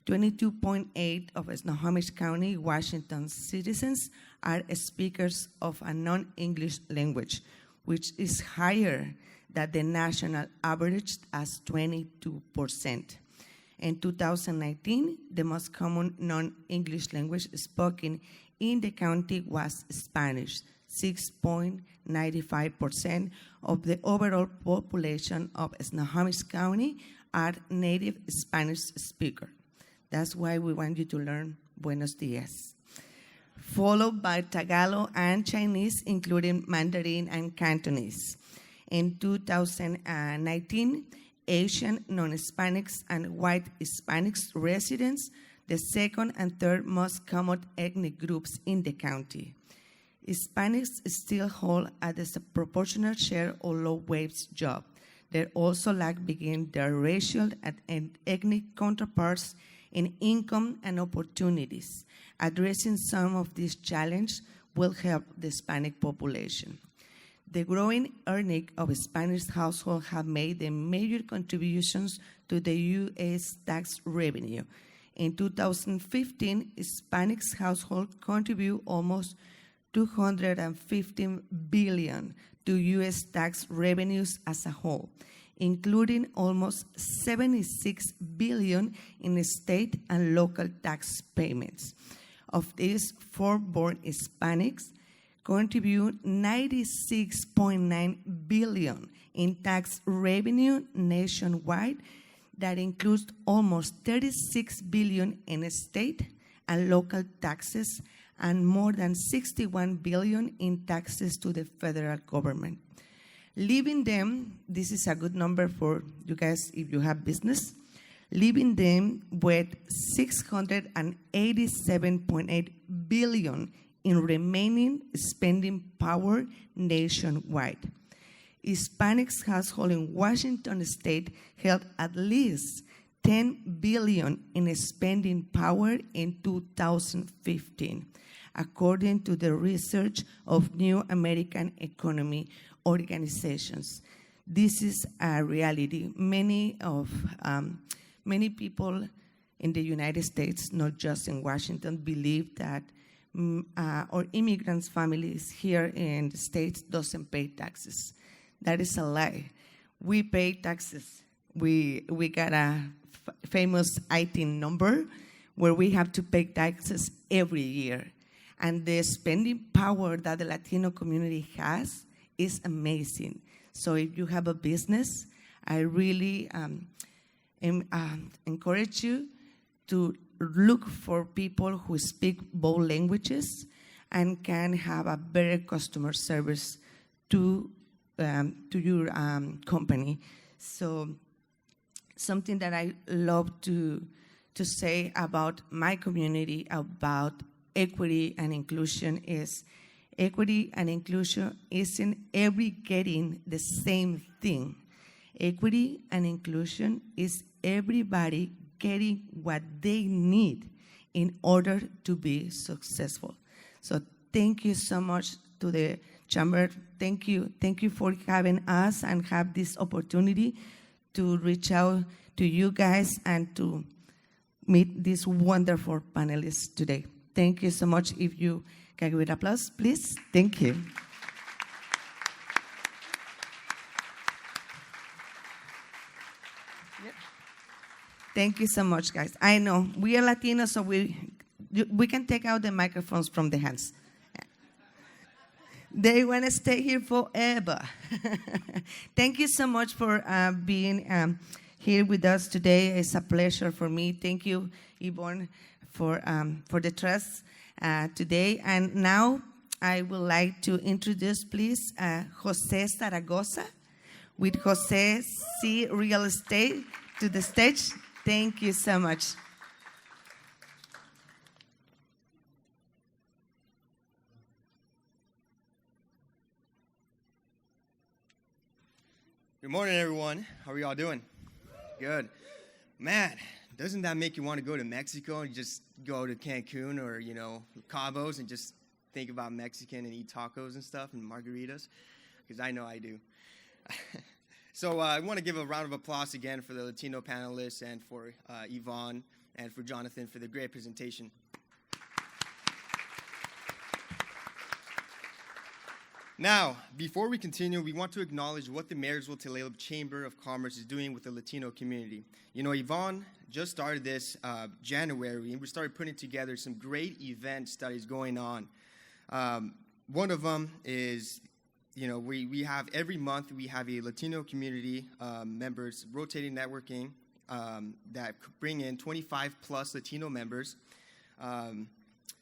22.8 of Snohomish County, Washington citizens are speakers of a non-English language, which is higher than the national average as 22%. In 2019, the most common non-English language spoken in the county was Spanish. 6.95% of the overall population of Snohomish County are native Spanish speakers. That's why we want you to learn Buenos Dias. Followed by Tagalog and Chinese, including Mandarin and Cantonese. In 2019, Asian, non-Hispanics, and white Hispanics residents, the second and third most common ethnic groups in the county. Hispanics still hold a disproportionate share of low-wage jobs. They also lag behind their racial and ethnic counterparts in income and opportunities. Addressing some of these challenges will help the Hispanic population. The growing earnings of Spanish households have made the major contributions to the U.S. tax revenue. In 2015, Hispanic households contribute almost $215 billion to U.S. tax revenues as a whole, including almost $76 billion in state and local tax payments. Of these, foreign-born Hispanics contribute $96.9 billion in tax revenue nationwide. That includes almost $36 billion in state and local taxes and more than $61 billion in taxes to the federal government. Leaving them, this is a good number for you guys if you have business, leaving them with $687.8 billion in remaining spending power nationwide. Hispanics households in Washington State held at least $10 billion in spending power in 2015, according to the research of New American Economy organizations. This is a reality. Many people in the United States, not just in Washington, believe that our immigrants' families here in the States doesn't pay taxes. That is a lie. We pay taxes. We got a famous ITIN number where we have to pay taxes every year. And the spending power that the Latino community has is amazing. So if you have a business, I really encourage you to look for people who speak both languages and can have a better customer service to your company. So something that I love to say about my community, about equity and inclusion is equity and inclusion isn't every getting the same thing. Equity and inclusion is everybody getting what they need in order to be successful. So thank you so much to the Chamber. Thank you for having us and have this opportunity to reach out to you guys and to meet these wonderful panelists today. Thank you so much. If you can give it applause, please. Thank you. Thank you so much, guys. I know we are Latinos, so we can take out the microphones from the hands. They want to stay here forever. Thank you so much for being here with us today. It's a pleasure for me. Thank you, Yvonne, for the trust today. And now I would like to introduce, please, Jose Zaragoza with Jose C. Real Estate to the stage. Thank you so much. Good morning, everyone. How are y'all doing? Good. Man, doesn't that make you want to go to Mexico and just go to Cancun or, Cabos and just think about Mexican and eat tacos and stuff and margaritas, because I know I do. So I want to give a round of applause again for the Latino panelists and for Yvonne and for Jonnathan for the great presentation. Now, before we continue, we want to acknowledge what the Marysville Tulalip Chamber of Commerce is doing with the Latino community. You know, Yvonne just started this January, and we started putting together some great events that is going on. One of them is, you know, we have every month we have a Latino community members rotating networking that bring in 25 plus Latino members.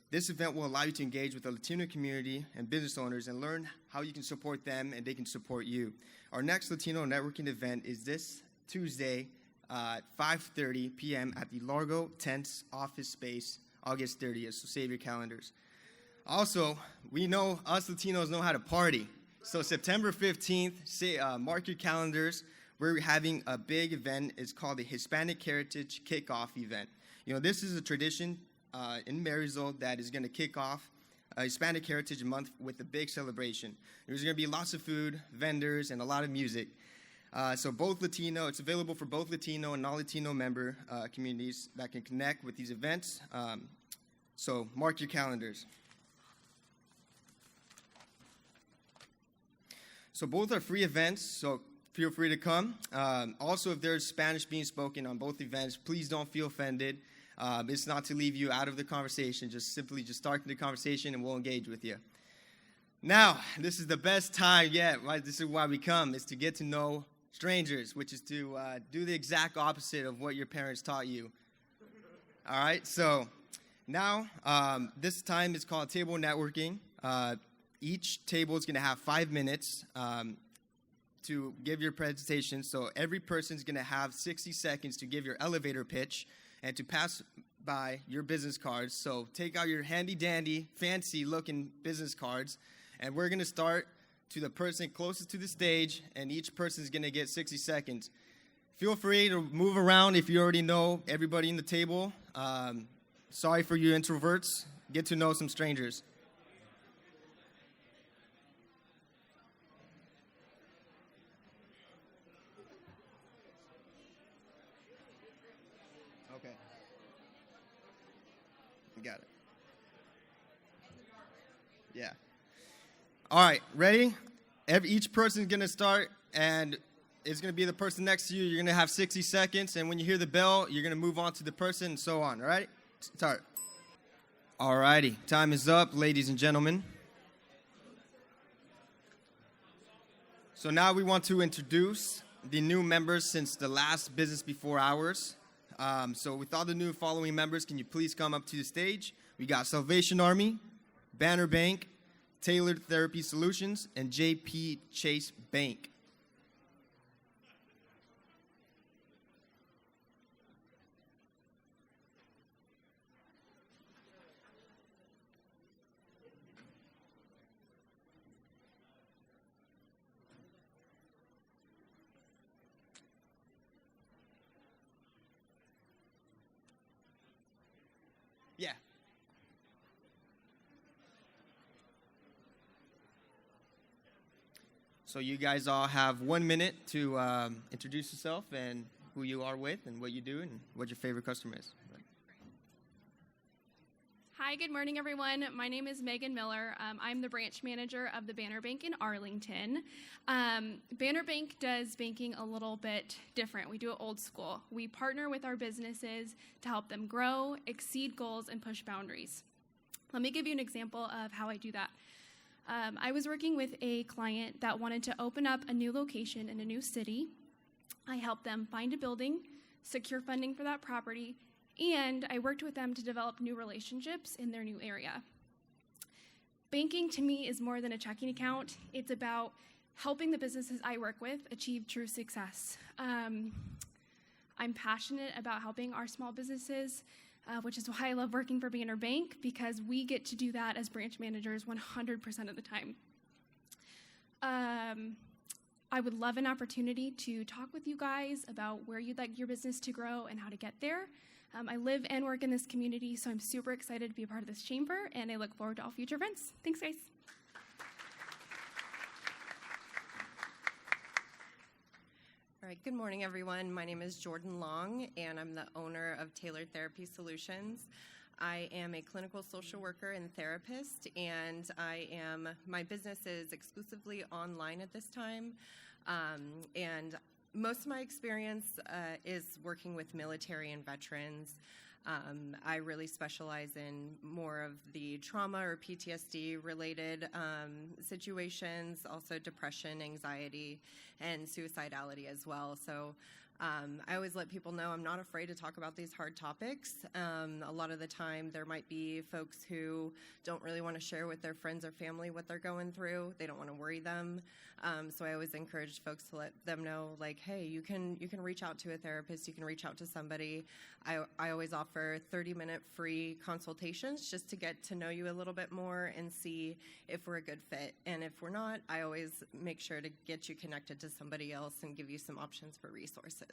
This event will allow you to engage with the Latino community and business owners and learn how you can support them and they can support you. Our next Latino networking event is this Tuesday at 5:30 p.m. at the Largo Tents office space, August 30th, so save your calendars. Also, we know us Latinos know how to party. So September 15th, mark your calendars. We're having a big event. It's called the Hispanic Heritage Kickoff Event. You know, this is a tradition in Marysville that is going to kick off Hispanic Heritage Month with a big celebration. There's going to be lots of food, vendors, and a lot of music. So both Latino, it's available for both Latino and non-Latino member communities that can connect with these events. So mark your calendars. So both are free events, so feel free to come. Also, if there's Spanish being spoken on both events, please don't feel offended. It's not to leave you out of the conversation. Just simply start the conversation and we'll engage with you. Now, this is the best time yet. This is why we come, is to get to know strangers, which is to do the exact opposite of what your parents taught you. All right, so now this time is called table networking. Each table is going to have 5 minutes to give your presentation. So every person is going to have 60 seconds to give your elevator pitch and to pass by your business cards. So take out your handy-dandy, fancy-looking business cards, and we're going to start to the person closest to the stage, and each person is going to get 60 seconds. Feel free to move around if you already know everybody in the table. Sorry for you introverts. Get to know some strangers. Got it. Yeah. All right, ready? Each person is going to start, and it's going to be the person next to you. You're going to have 60 seconds, and when you hear the bell, you're going to move on to the person and so on, all right? Start. All righty, time is up, ladies and gentlemen. So now we want to introduce the new members since the last Business Before Hours. So with all the new following members, can you please come up to the stage? We got Salvation Army, Banner Bank, Tailored Therapy Solutions, and JP Chase Bank. Yeah. So you guys all have 1 minute to introduce yourself and who you are with and what you do and what your favorite customer is. Hi, good morning, everyone. My name is Megan Miller. I'm the branch manager of the Banner Bank in Arlington. Banner Bank does banking a little bit different. We do it old school. We partner with our businesses to help them grow, exceed goals, and push boundaries. Let me give you an example of how I do that. I was working with a client that wanted to open up a new location in a new city. I helped them find a building, secure funding for that property, and I worked with them to develop new relationships in their new area. Banking to me is more than a checking account. It's about helping the businesses I work with achieve true success. I'm passionate about helping our small businesses, which is why I love working for Banner Bank, because we get to do that as branch managers 100% of the time. I would love an opportunity to talk with you guys about where you'd like your business to grow and how to get there. I live and work in this community, so I'm super excited to be a part of this chamber, and I look forward to all future events. Thanks, guys. All right, good morning, everyone. My name is Jordan Long, and I'm the owner of Tailored Therapy Solutions. I am a clinical social worker and therapist, and my business is exclusively online at this time. And most of my experience is working with military and veterans. I really specialize in more of the trauma or PTSD related situations, also depression, anxiety, and suicidality as well. So I always let people know I'm not afraid to talk about these hard topics. A lot of the time there might be folks who don't really want to share with their friends or family what they're going through. They don't want to worry them. So I always encourage folks to let them know, like, hey, you can reach out to a therapist, you can reach out to somebody. I always offer 30-minute free consultations just to get to know you a little bit more and see if we're a good fit. And if we're not, I always make sure to get you connected to somebody else and give you some options for resources.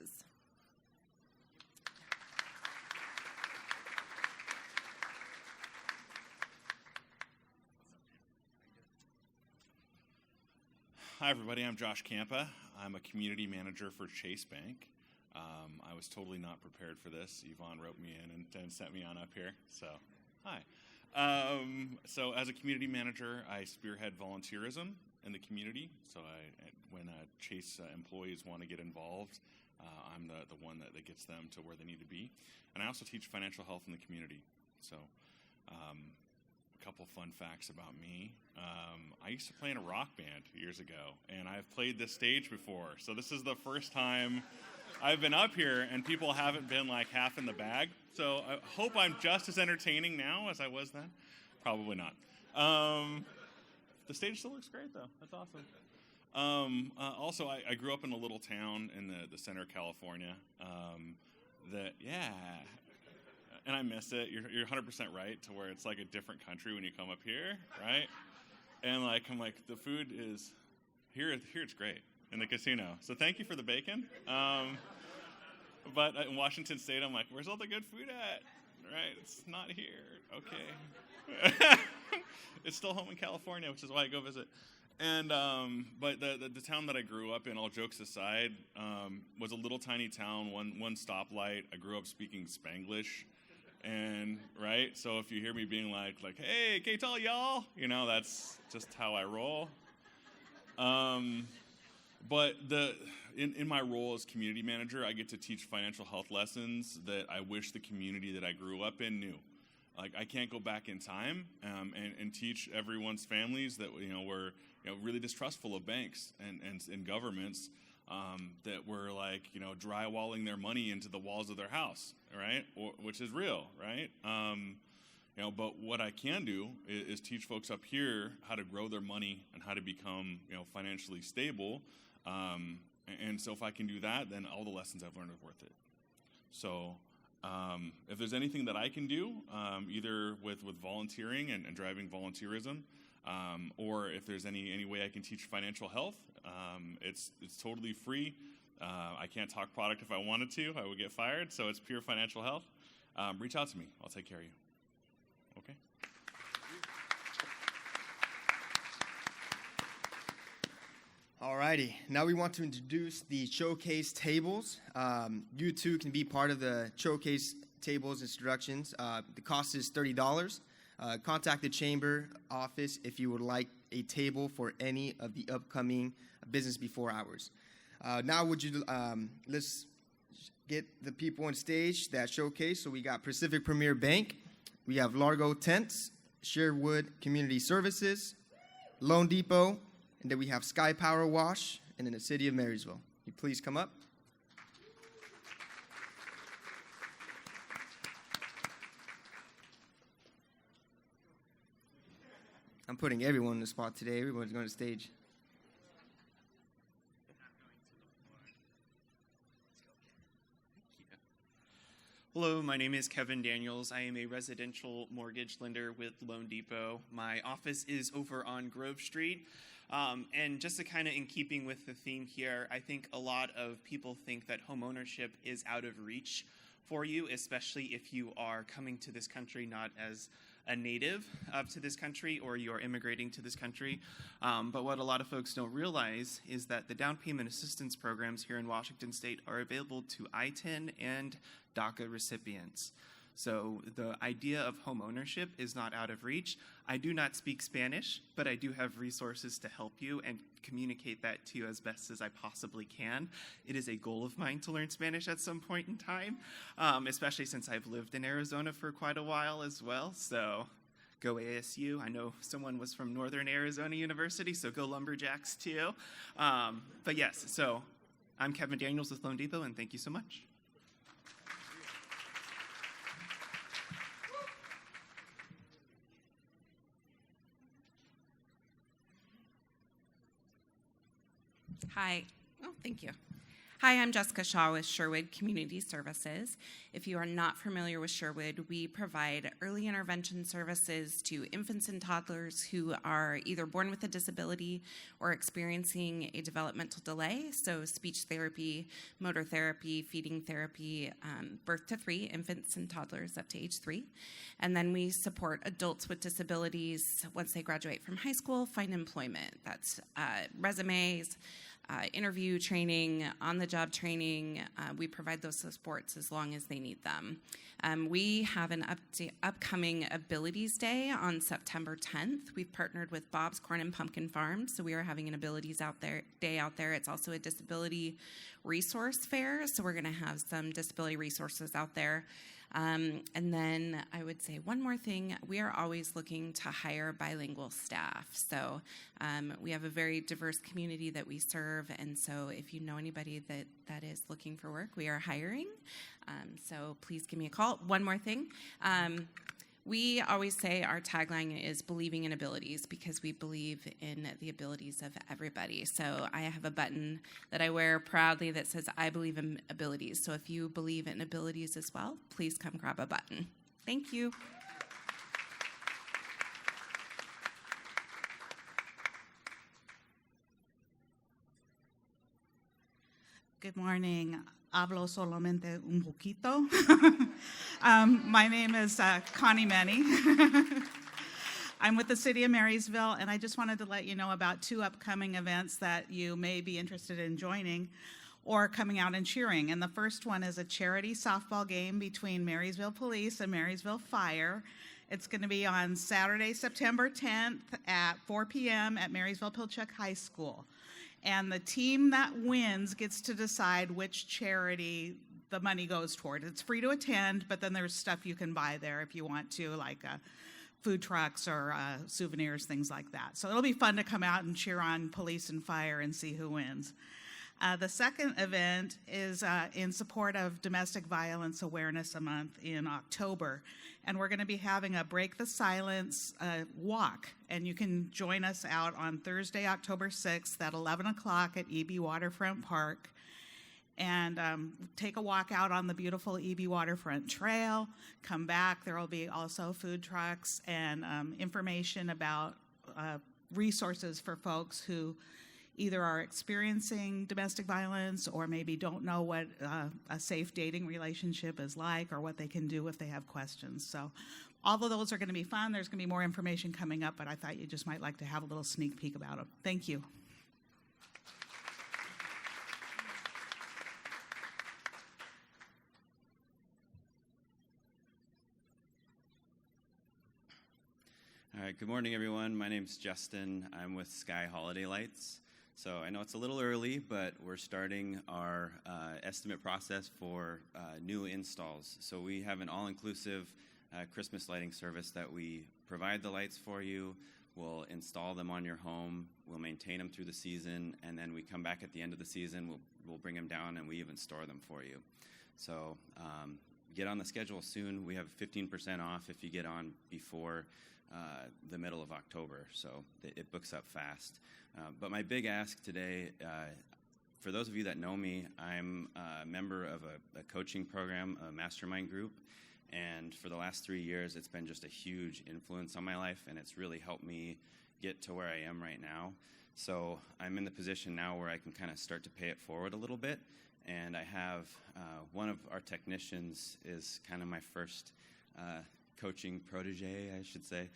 Hi, everybody. I'm Josh Campa. I'm a community manager for Chase Bank. I was totally not prepared for this. Yvonne wrote me in and sent me on up here. So, hi. So, as a community manager, I spearhead volunteerism in the community. So, when Chase employees want to get involved, I'm the one that gets them to where they need to be. And I also teach financial health in the community. So, a couple fun facts about me. I used to play in a rock band years ago, and I've played this stage before. So this is the first time I've been up here, and people haven't been like half in the bag. So I hope I'm just as entertaining now as I was then. Probably not. The stage still looks great, though. That's awesome. Also, I grew up in a little town in the center of California. And I miss it. You're 100% right, to where it's like a different country when you come up here, right? And I'm like, the food is here. It's great in the casino. So thank you for the bacon. But in Washington State, I'm like, where's all the good food at? Right? It's not here. Okay. It's still home in California, which is why I go visit. And but the town that I grew up in, all jokes aside, was a little tiny town, one stoplight. I grew up speaking Spanglish. And, right, so if you hear me being like, hey, ¿qué tal, y'all? That's just how I roll. But in my role as community manager, I get to teach financial health lessons that I wish the community that I grew up in knew. I can't go back in time and teach everyone's families that, were really distrustful of banks and governments. That were drywalling their money into the walls of their house, right? Which is real, right? But what I can do is teach folks up here how to grow their money and how to become, financially stable. And so if I can do that, then all the lessons I've learned are worth it. So if there's anything that I can do, either with volunteering and driving volunteerism, or if there's any way I can teach financial health, it's totally free. I can't talk product if I wanted to. I would get fired, so it's pure financial health. Reach out to me. I'll take care of you. Okay? All righty. Now we want to introduce the showcase tables. You too can be part of the showcase tables introductions. The cost is $30. Contact the chamber office if you would like a table for any of the upcoming business before hours. Now let's get the people on stage that showcase. So we got Pacific Premier Bank, we have Largo Tents, Sherwood Community Services, Loan Depot, and then we have Sky Power Wash, and then the City of Marysville. You please come up. I'm putting everyone on the spot today. Everyone's going to stage. Hello, my name is Kevin Daniels. I am a residential mortgage lender with Loan Depot. My office is over on Grove Street. And just to kind of in keeping with the theme here, I think a lot of people think that homeownership is out of reach for you, especially if you are coming to this country not as a native to this country or you're immigrating to this country. But what a lot of folks don't realize is that the down payment assistance programs here in Washington State are available to I-10 and DACA recipients. So the idea of home ownership is not out of reach. I do not speak Spanish, but I do have resources to help you and communicate that to you as best as I possibly can. It is a goal of mine to learn Spanish at some point in time, especially since I've lived in Arizona for quite a while as well. So go ASU. I know someone was from Northern Arizona University, so go Lumberjacks too. But yes, so I'm Kevin Daniels with Loan Depot, and thank you so much. Hi. Oh, thank you. Hi, I'm Jessica Shaw with Sherwood Community Services. If you are not familiar with Sherwood, we provide early intervention services to infants and toddlers who are either born with a disability or experiencing a developmental delay, so speech therapy, motor therapy, feeding therapy, birth to 3, infants and toddlers up to age 3. And then we support adults with disabilities once they graduate from high school, find employment. That's resumes, interview training, on-the-job training. We provide those supports as long as they need them. We have an upcoming Abilities Day on September 10th. We've partnered with Bob's Corn and Pumpkin Farm, so we are having an Abilities Day out there. It's also a disability resource fair, so we're going to have some disability resources out there. And then I would say one more thing. We are always looking to hire bilingual staff. So we have a very diverse community that we serve. And so if you know anybody that is looking for work, we are hiring. So please give me a call. One more thing. We always say our tagline is believing in abilities because we believe in the abilities of everybody. So I have a button that I wear proudly that says, I believe in abilities. So if you believe in abilities as well, please come grab a button. Thank you. Good morning. Hablo solamente un poquito. My name is Connie Menny. I'm with the City of Marysville, and I just wanted to let you know about 2 upcoming events that you may be interested in joining or coming out and cheering. And the first one is a charity softball game between Marysville Police and Marysville Fire. It's going to be on Saturday, September 10th at 4 p.m. at Marysville Pilchuck High School. And the team that wins gets to decide which charity the money goes toward. It's free to attend, but then there's stuff you can buy there if you want to, like food trucks or souvenirs, things like that. So it'll be fun to come out and cheer on police and fire and see who wins. The second event is in support of Domestic Violence Awareness Month in October. And we're going to be having a Break the Silence walk. And you can join us out on Thursday, October 6th at 11 o'clock at EB Waterfront Park. And take a walk out on the beautiful EB Waterfront Trail. Come back. There will be also food trucks and information about resources for folks who either are experiencing domestic violence or maybe don't know what a safe dating relationship is like or what they can do if they have questions. So all of those are going to be fun. There's going to be more information coming up, but I thought you just might like to have a little sneak peek about them. Thank you. All right, good morning, everyone. My name's Justin. I'm with Sky Holiday Lights. So I know it's a little early, but we're starting our estimate process for new installs. So we have an all-inclusive Christmas lighting service that we provide the lights for you. We'll install them on your home. We'll maintain them through the season, and then we come back at the end of the season. We'll bring them down, and we even store them for you. So get on the schedule soon. We have 15% off if you get on before the middle of October, so it books up fast. But my big ask today, for those of you that know me, I'm a member of a coaching program, a mastermind group, and for the last 3 years, it's been just a huge influence on my life, and it's really helped me get to where I am right now. So I'm in the position now where I can kind of start to pay it forward a little bit, and I have one of our technicians is kind of my first coaching protege, I should say.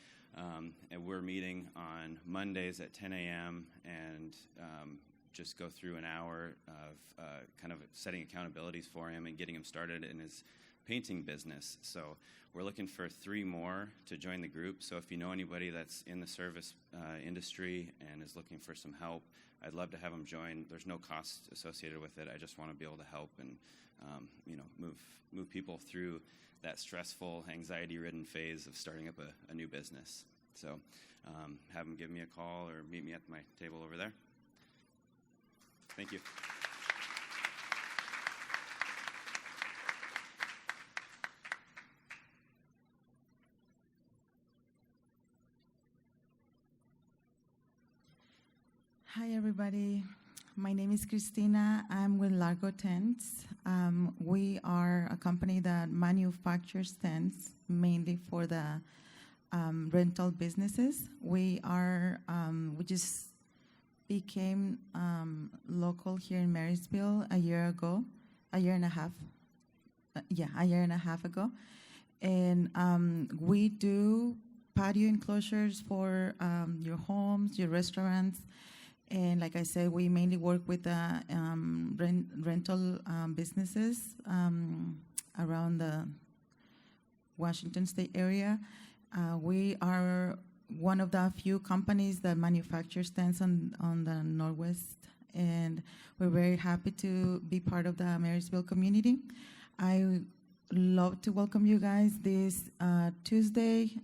And we're meeting on Mondays at 10 a.m. and just go through an hour of kind of setting accountabilities for him and getting him started in his painting business. So we're looking for 3 more to join the group. So if you know anybody that's in the service industry and is looking for some help, I'd love to have them join. There's no cost associated with it. I just want to be able to help and move people through that stressful, anxiety-ridden phase of starting up a new business. So have them give me a call or meet me at my table over there. Thank you. Hi, everybody. My name is Christina. I'm with Largo Tents. We are a company that manufactures tents mainly for the rental businesses. We just became local here in Marysville a year and a half ago. And we do patio enclosures for your homes, your restaurants. And like I said, we mainly work with rental businesses around the Washington State area. We are one of the few companies that manufactures tents on the Northwest, and we're very happy to be part of the Marysville community. I love to welcome you guys this Tuesday,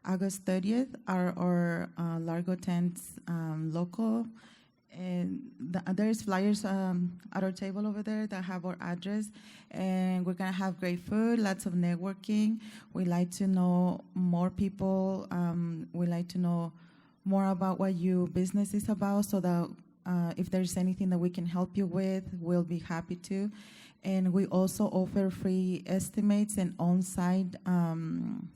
August 30th, our Largo Tents local. And there's flyers at our table over there that have our address. And we're going to have great food, lots of networking. We like to know more people. We like to know more about what your business is about so that if there's anything that we can help you with, we'll be happy to. And we also offer free estimates and on-site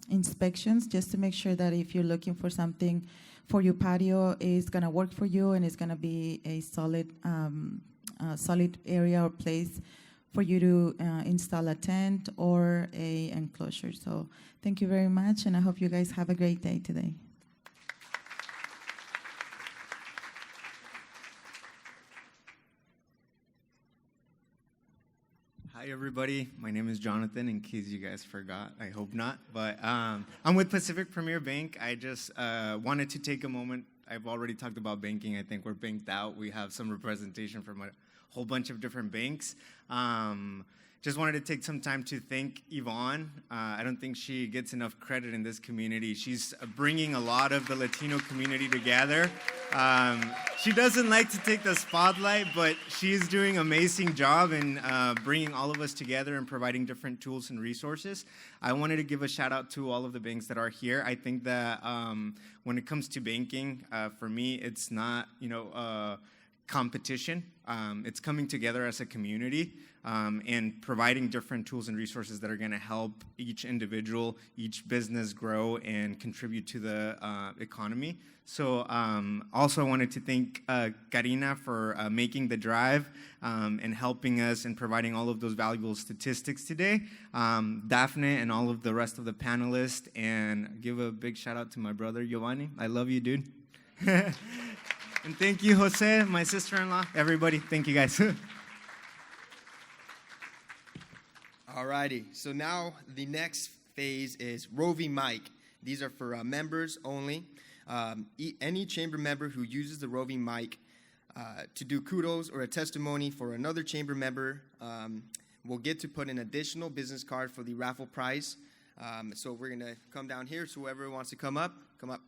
inspections just to make sure that if you're looking for something for your patio, it's going to work for you and it's going to be a solid area or place for you to install a tent or a enclosure. So thank you very much, and I hope you guys have a great day today. Hi, everybody. My name is Jonnathan, in case you guys forgot. I hope not. But I'm with Pacific Premier Bank. I just wanted to take a moment. I've already talked about banking. I think we're banked out. We have some representation from a whole bunch of different banks. Just wanted to take some time to thank Yvonne. I don't think she gets enough credit in this community. She's bringing a lot of the Latino community together. She doesn't like to take the spotlight, but she's doing an amazing job in bringing all of us together and providing different tools and resources. I wanted to give a shout out to all of the banks that are here. I think that when it comes to banking, for me, it's not, competition. It's coming together as a community and providing different tools and resources that are going to help each individual, each business grow and contribute to the economy. So also I wanted to thank Carino for making the drive and helping us and providing all of those valuable statistics today. Daphne and all of the rest of the panelists, and give a big shout out to my brother Giovanni. I love you, dude. And thank you, Jose, my sister-in-law, everybody. Thank you, guys. All righty. So now the next phase is roving mic. These are for members only. Any chamber member who uses the roving mic to do kudos or a testimony for another chamber member will get to put an additional business card for the raffle prize. So we're going to come down here. So whoever wants to come up, come up.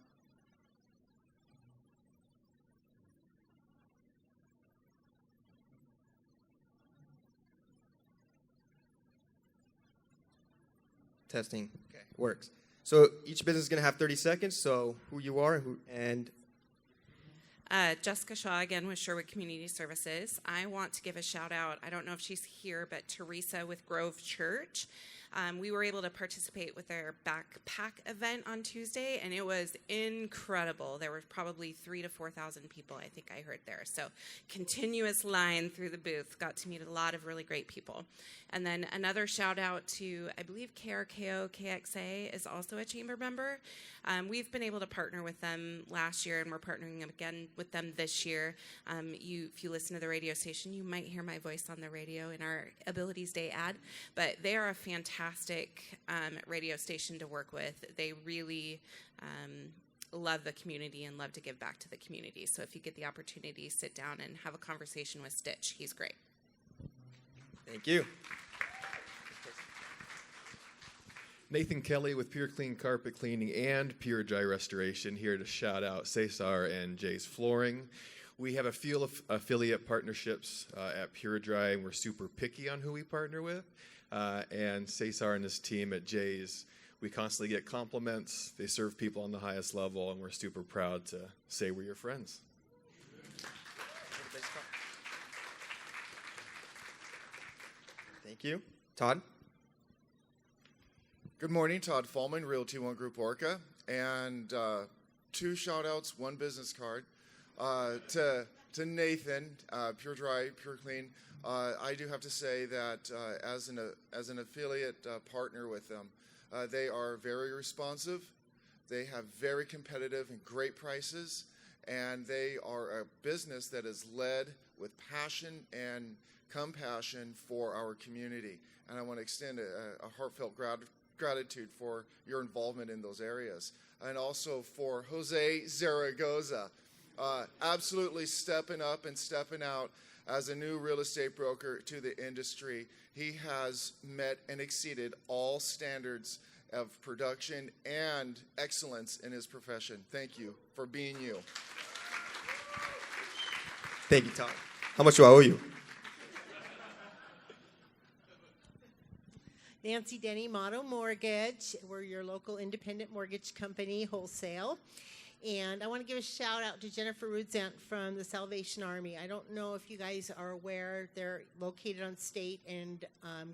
Testing. Okay, works. So each business is going to have 30 seconds. So who you are and Jessica Shaw again with Sherwood Community Services. I want to give a shout out. I don't know if she's here, but Teresa with Grove Church. We were able to participate with their backpack event on Tuesday, and it was incredible. There were probably 3,000 to 4,000 people, I think I heard there. So continuous line through the booth. Got to meet a lot of really great people. And then another shout out to, I believe KRKO KXA is also a chamber member. We've been able to partner with them last year, and we're partnering again with them this year. If you listen to the radio station, you might hear my voice on the radio in our Abilities Day ad. But they are a fantastic radio station to work with. They really love the community and love to give back to the community. So if you get the opportunity, sit down and have a conversation with Stitch. He's great. Thank you. Nathan Kelly with Pure Clean Carpet Cleaning and Pure Dry Restoration, here to shout out Cesar and Jay's Flooring. We have a few affiliate partnerships at Pure Dry, and we're super picky on who we partner with. And Cesar and his team at Jay's, we constantly get compliments. They serve people on the highest level, and we're super proud to say we're your friends. Thank you. Todd? Good morning, Todd Fallman, Realty One Group Orca, and 2 shout-outs, 1 business card to Nathan, Pure Dry, Pure Clean. I do have to say that as an affiliate partner with them, they are very responsive. They have very competitive and great prices, and they are a business that is led with passion and compassion for our community. And I want to extend a heartfelt gratitude for your involvement in those areas. And also for Jose Zaragoza, absolutely stepping up and stepping out as a new real estate broker to the industry. He has met and exceeded all standards of production and excellence in his profession. Thank you for being you. Thank you, Todd. How much do I owe you? Nancy Denny, Motto Mortgage. We're your local independent mortgage company, wholesale. And I want to give a shout out to Jennifer Rudzant from the Salvation Army. I don't know if you guys are aware, they're located on State and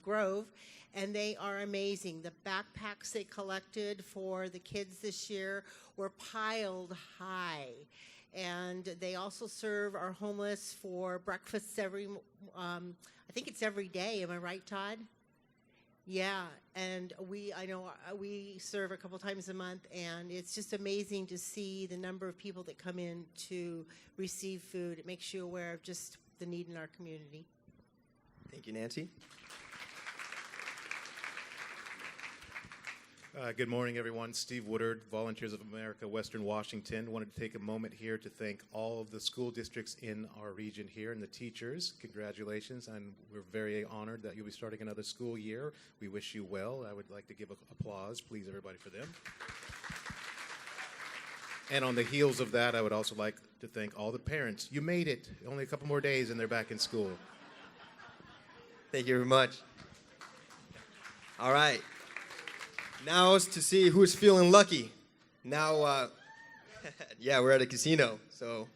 Grove, and they are amazing. The backpacks they collected for the kids this year were piled high. And they also serve our homeless for breakfasts I think it's every day. Am I right, Todd? Yeah, and I know we serve a couple times a month, and it's just amazing to see the number of people that come in to receive food. It makes you aware of just the need in our community. Thank you, Nancy. Good morning, everyone. Steve Woodard, Volunteers of America, Western Washington. Wanted to take a moment here to thank all of the school districts in our region here and the teachers. Congratulations, and we're very honored that you'll be starting another school year. We wish you well. I would like to give applause, please, everybody, for them. And on the heels of that, I would also like to thank all the parents. You made it. Only a couple more days and they're back in school. Thank you very much. All right. Now it's to see who's feeling lucky. Now, yeah, we're at a casino, so,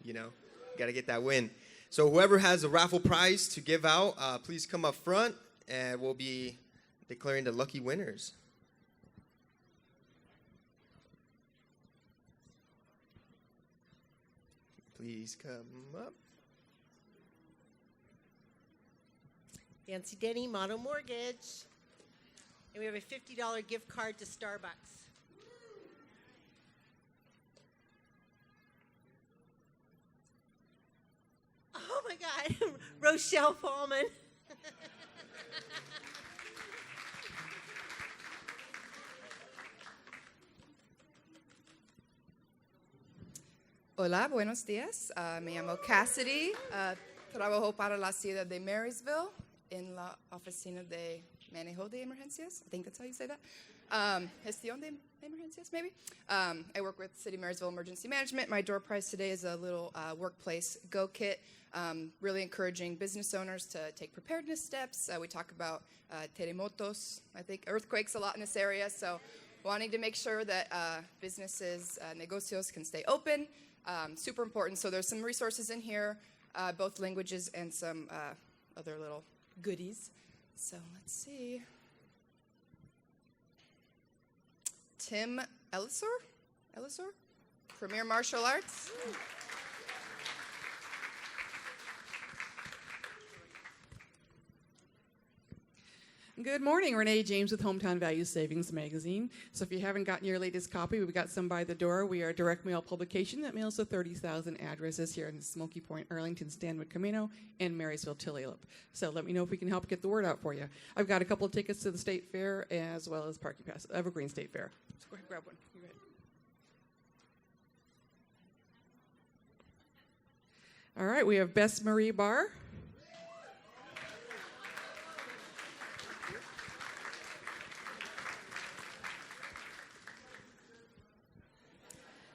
got to get that win. So whoever has a raffle prize to give out, please come up front, and we'll be declaring the lucky winners. Please come up. Nancy Denny, Motto Mortgage. And we have a $50 gift card to Starbucks. Oh my God, Rochelle Fallman. Hola, buenos días. Me llamo Cassidy. Trabajo para la ciudad de Marysville en la oficina de manejo de emergencias. I think that's how you say that. Gestión de emergencias, maybe. I work with City Marysville Emergency Management. My door prize today is a little workplace go kit, really encouraging business owners to take preparedness steps. We talk about terremotos, I think earthquakes a lot in this area, so wanting to make sure that businesses, negocios can stay open, super important. So there's some resources in here, both languages and some other little goodies. So let's see. Tim Ellisor, Premier Martial Arts. Good morning, Renee James with Hometown Value Savings Magazine. So if you haven't gotten your latest copy, we've got some by the door. We are a direct mail publication that mails to 30,000 addresses here in Smoky Point, Arlington, Stanwood, Carino, and Marysville, Tulalip. So let me know if we can help get the word out for you. I've got a couple of tickets to the State Fair as well as Parking Pass, Evergreen State Fair. So go ahead and grab one. You go ahead. All right, we have Bess Marie Barr.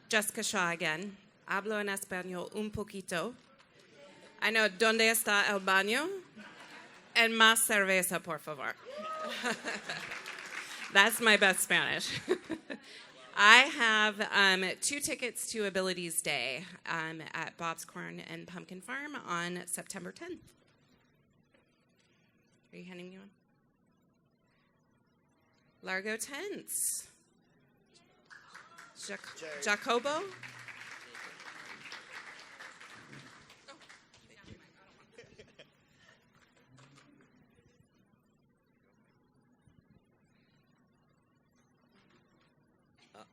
Jessica Shaw again. Hablo en español un poquito. I know dónde está el baño. And más cerveza, por favor. That's my best Spanish. I have 2 tickets to Abilities Day at Bob's Corn and Pumpkin Farm on September 10th. Are you handing me one? Largo Tents. Jacobo?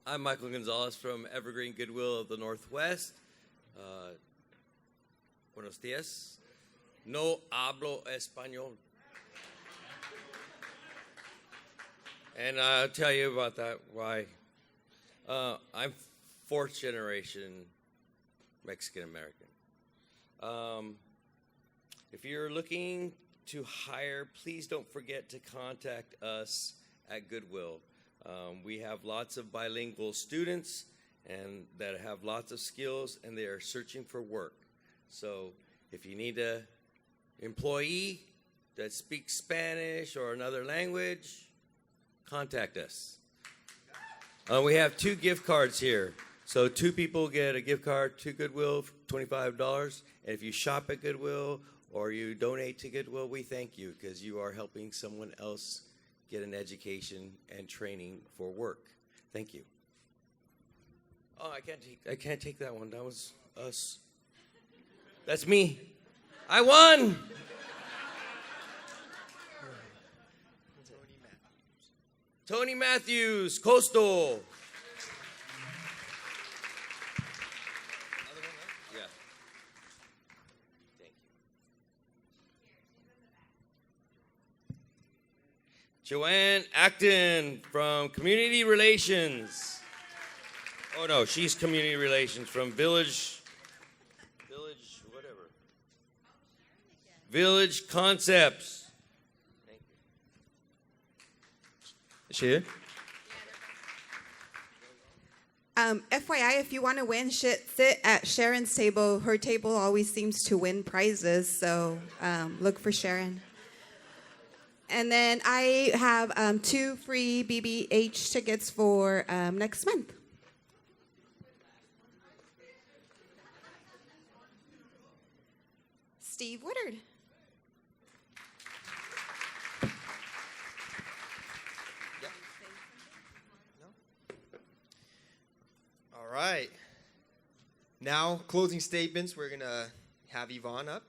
I'm Michael Gonzalez from Evergreen Goodwill of the Northwest. Buenos días. No hablo español. And I'll tell you about that, why. I'm 4th generation Mexican American. If you're looking to hire, please don't forget to contact us at Goodwill. We have lots of bilingual students and that have lots of skills, and they are searching for work. So if you need an employee that speaks Spanish or another language, contact us. We have 2 gift cards here. So 2 people get a gift card to Goodwill for $25. And if you shop at Goodwill or you donate to Goodwill, we thank you because you are helping someone else get an education and training for work. Thank you. Oh, I can't take that one. That was us. That's me. I won. Tony Matthews, Coastal. Yeah. Thank you. Joanne Acton from Community Relations. Oh no, she's Community Relations from Village Concepts. Is she here? FYI, if you want to win, sit at Sharon's table. Her table always seems to win prizes, so look for Sharon. And then I have 2 free BBH tickets for next month. Steve Woodard. All right. Now, closing statements. We're going to have Yvonne up.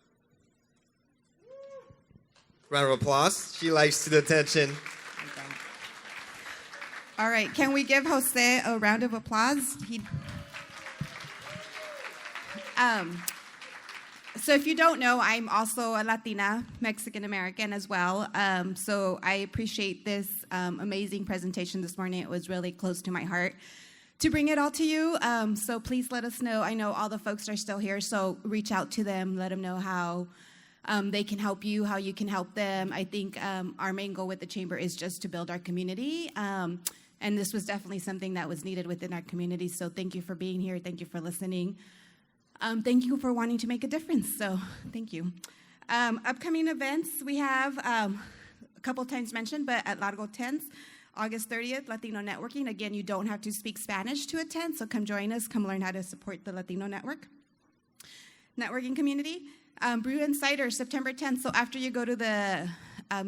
Round of applause. She likes the attention. All right, can we give Jose a round of applause? So if you don't know, I'm also a Latina, Mexican-American as well. So I appreciate this amazing presentation this morning. It was really close to my heart to bring it all to you. So please let us know. I know all the folks are still here, so reach out to them. Let them know how they can help you, how you can help them. I think our main goal with the Chamber is just to build our community. And this was definitely something that was needed within our community. So thank you for being here. Thank you for listening. Thank you for wanting to make a difference. So thank you. Upcoming events, we have a couple times mentioned, but at Largo Tents, August 30th, Latino Networking. Again, you don't have to speak Spanish to attend, so come join us. Come learn how to support the Latino network. Networking community. Brew and Cider, September 10th. So after you go to the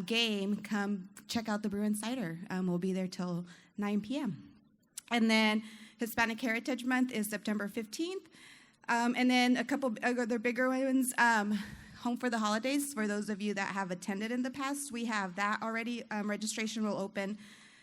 game, come check out the Brew and Cider. We'll be there till 9 p.m. And then Hispanic Heritage Month is September 15th. And then a couple other bigger ones, Home for the Holidays, for those of you that have attended in the past, we have that already. Registration will open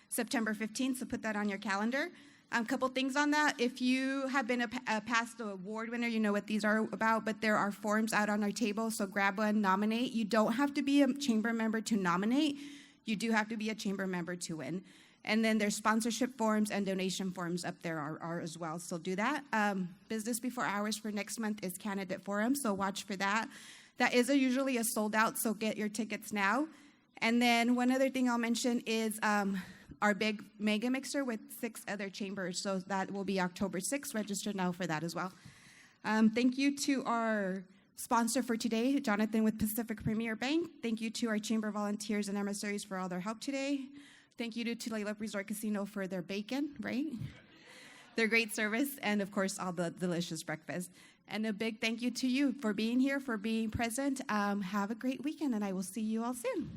September 15th, so put that on your calendar. A couple things on that. If you have been a past award winner, you know what these are about, but there are forms out on our table, so grab one, nominate. You don't have to be a chamber member to nominate. You do have to be a chamber member to win. And then there's sponsorship forms and donation forms up there are as well, so do that. Business Before Hours for next month is Candidate Forum, so watch for that. That is usually a sold out, so get your tickets now. And then one other thing I'll mention is our big mega mixer with 6 other chambers, so that will be October 6th. Register now for that as well. Thank you to our sponsor for today, Jonnathan with Pacific Premier Bank. Thank you to our chamber volunteers and emissaries for all their help today. Thank you to Tulalip Resort Casino for their bacon, right? Their great service, and of course, all the delicious breakfast. And a big thank you to you for being here, for being present. Have a great weekend, and I will see you all soon.